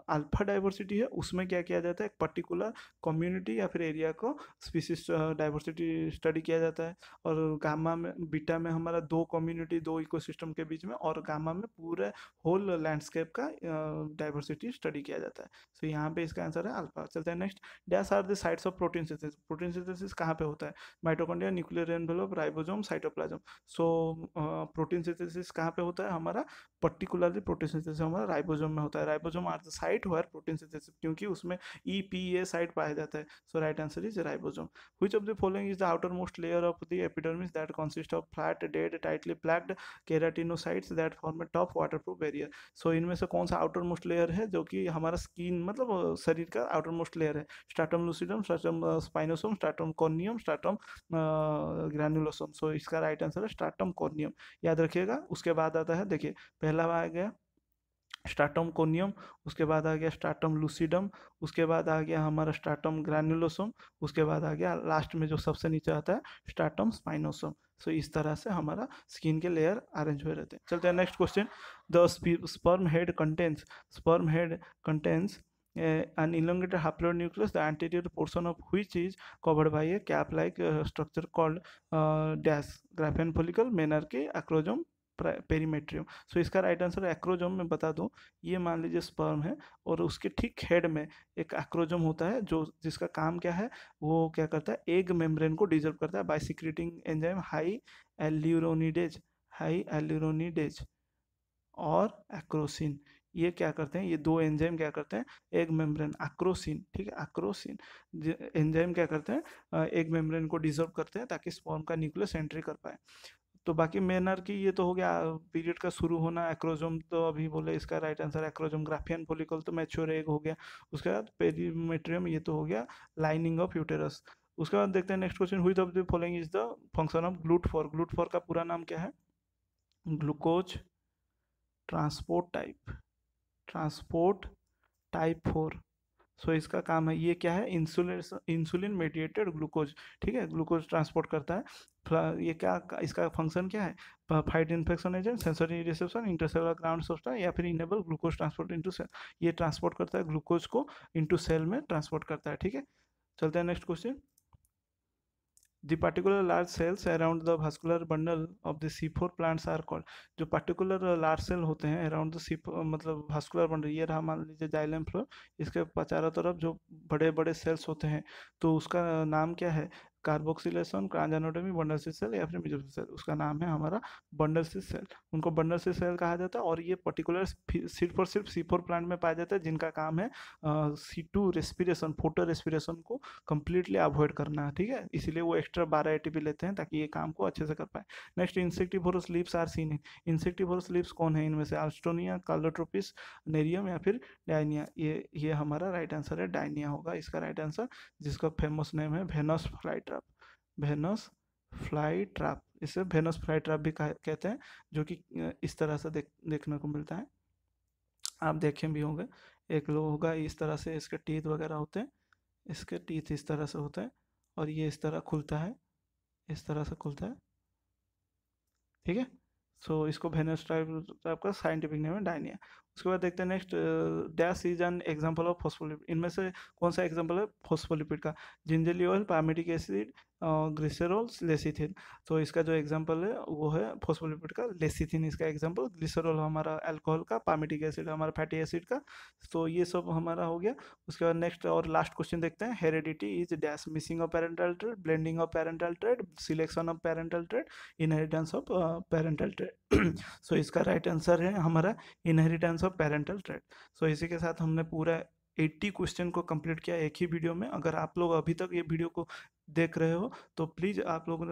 Speaker 1: अल्फा डाइवर्सिटी है उसमें क्या किया जाता है, एक पर्टिकुलर कम्युनिटी या फिर एरिया को स्पीसीज डाइवर्सिटी स्टडी किया जाता है। और गामा में, बीटा में हमारा दो कम्युनिटी, दो इकोसिस्टम के बीच में, और गामा में पूरे होल लैंडस्केप का डाइवर्सिटी स्टडी किया जाता है। तो यहाँ पे इसका आंसर है अल्फा। चलते हैं next, dash are the sites of protein synthesis. Protein synthesis कहाँ पे होता है? Mitochondria, nuclear envelope, ribosome, cytoplasm. So protein synthesis कहाँ पे होता है हमारा? पर्टिकुलरली प्रोटीन सिंथेसिस हमारा राइबोसोम में होता है। Ribosome are the site where protein synthesis, क्योंकि उसमें EPA साइट पाया जाता है। So right answer is ribosome. Which of the following is the outermost layer of the epidermis that consist of flat, dead, tightly packed keratinocytes that form a tough waterproof barrier. So इनमें से कौन सा outer most layer है जो कि हमारा skin मतलब शरीर का आउटर मोस्ट लेयर है? Stratum lucidum, stratum spinosum, stratum corneum, stratum granulosum. So इसका राइट आंसर है स्ट्रैटम कॉर्नियम। याद रखिएगा। उसके बाद आता है, देखिए पहला आ गया स्ट्रैटम कोनियम, उसके बाद आ गया स्ट्रैटम लूसिडम, उसके बाद आ गया हमारा स्ट्रैटम ग्रैनुलोसोम, उसके बाद आ गया लास्ट में जो सबसे नीचे आता है स्ट्रैटम स्पाइनोसोम। सो इस तरह से हमारा स्किन के लेयर अरेंज हुए रहते हैं। चलते हैं next question. The sperm head contains an elongated haploid nucleus, the anterior portion of which is covered by a cap-like structure called dash graphene follicle, menarche, acrosome, perimetrium. So इसका right answer acrosome में बता दूं, ये मान लीजिए sperm है और उसके ठीक हेड में एक एक्रोजोम होता है जो जिसका काम क्या है, वो क्या करता है, एग मेम्ब्रेन को डिजर्व करता है बाय सिक्रेटिंग एंजाइम हाई एल्यूरोनिडेज और एक्रोसिन। ये क्या करते हैं, ये दो एंजाइम क्या करते हैं, एग मेम्ब्रेन एक्रोसिन, ठीक है, एक्रोसिन एंजाइम क्या करते हैं, एग मेम्ब्रेन को डिजर्व करते हैं ताकि स्पर्म का न्यूक्लियस एंट्री कर पाए। तो बाकी मेनर की ये तो हो गया पीरियड का शुरू होना। एक्रोजोम तो अभी बोले, इसका right answer acrosome. Graafian follicle तो मैच्योर एग हो गया। उसके बाद पेरीमेट्रियम, ये तो हो गया लाइनिंग ऑफ यूटेरस। उसके बाद देखते हैं next question, which of the following is the function of ग्लूट4। ग्लूट4 का पूरा नाम क्या है? Glucose transport type 4। सो इसका काम है, ये क्या है, इंसुलिन मेडिएटेड ग्लूकोज, ठीक है, ग्लूकोज ट्रांसपोर्ट करता है। ये क्या, इसका फंक्शन क्या है? Fight infection agent, sensory reception, intercellular ground substance, या फिर enable glucose transport into cell. ये ट्रांसपोर्ट करता है ग्लूकोज को इनटू सेल में ट्रांसपोर्ट करता है, ठीक है। चलते हैं next question. The particular large cells around the vascular bundle of the C4 plants are called। जो particular large cell होते हैं around the C4 मतलब vascular bundle, ये रहा मान लीजिए जाइलम फ्लोर, इसके चारों तरफ जो बड़े बड़े सेल्स होते हैं तो उसका नाम क्या है? कार्बोक्सिलेशन, क्रांजानोटोमी, बंडल सिस सेल या फिर मेसोफिल सेल। उसका नाम है हमारा बंडल सिस सेल। उनको बंडल सिस सेल कहा जाता है और ये पर्टिकुलर सिर्फ और सिर्फ C4 प्लांट में पाया जाता है, जिनका काम है C2 रेस्पिरेशन, फोटो रेस्पिरेशन को कंप्लीटली अवॉइड करना है, ठीक है। इसीलिए वो एक्स्ट्रा 12 ATP लेते हैं ताकि ये काम को अच्छे से कर पाए। Next, insectivorous leaves are seen in. Insectivorous leaves कौन है इनमें से? आल्स्टोनिया, कालोट्रोपिस, नेरियम या फिर डायनिया। ये हमारा राइट आंसर है, डायनिया होगा इसका राइट आंसर, जिसका फेमस नेम है Venus fly trap. Venus fly trap, इसे वेनस फ्लाई ट्रैप भी कहते हैं, जो कि इस तरह से देखने को मिलता है। आप देखें भी होंगे, एक लोग होगा इस तरह से, इसके टीथ वगैरह होते हैं, इसके टीथ इस तरह से होते हैं और ये इस तरह खुलता है, इस तरह से खुलता है, ठीक है। सो इसको वेनस टाइप का साइंटिफिक नेम है डायनिया। उसके बाद देखते हैं next, dash is an example of phospholipid. इनमें से कौन सा एग्जांपल है फॉस्फोलिपिड का? Gingerly oil, palmitic acid, glycerol, lecithin. तो इसका जो एग्जांपल है वो है फॉस्फोलिपिड का लेसिथिन इसका एग्जांपल, ग्लिसरॉल हमारा अल्कोहल का, पामिटिक एसिड हमारा फैटी एसिड का। तो ये सब हमारा हो गया। उसके बाद नेक्स्ट और लास्ट क्वेश्चन देखते हैं, heredity is dash, missing of parental trait, blending of parental trait, selection of parental trait, inheritance of parental trait. So इसका राइट आंसर है हमारा inheritance of parental trait. So इसी के साथ हमने पूरा 80 क्वेश्चन को कंप्लीट किया एक ही वीडियो में। अगर आप लोग अभी तक ये वीडियो को देख रहे हो तो प्लीज़ आप लोग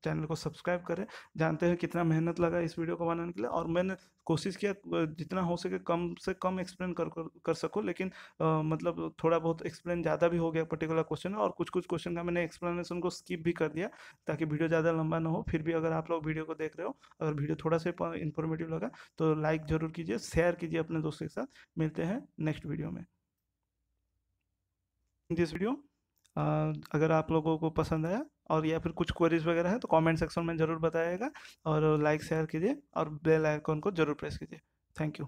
Speaker 1: चैनल को सब्सक्राइब करें। जानते हैं कितना मेहनत लगा इस वीडियो को बनाने के लिए, और मैंने कोशिश किया जितना हो सके कम से कम एक्सप्लेन कर सकूं, लेकिन मतलब थोड़ा बहुत एक्सप्लेन ज़्यादा भी हो गया पर्टिकुलर क्वेश्चन में, और कुछ कुछ क्वेश्चन का मैंने एक्सप्लेनेशन को स्किप भी कर दिया ताकि वीडियो ज़्यादा लंबा ना हो। फिर भी अगर आप लोग वीडियो को देख रहे हो, अगर वीडियो थोड़ा सा इन्फॉर्मेटिव लगा तो लाइक ज़रूर कीजिए, शेयर कीजिए अपने दोस्तों के साथ। मिलते हैं नेक्स्ट वीडियो में। दिस वीडियो, अगर आप लोगों को पसंद आया और या फिर कुछ क्वेरीज वगैरह है तो कमेंट सेक्शन में ज़रूर बताइएगा, और लाइक शेयर कीजिए और बेल आइकन को ज़रूर प्रेस कीजिए। Thank you.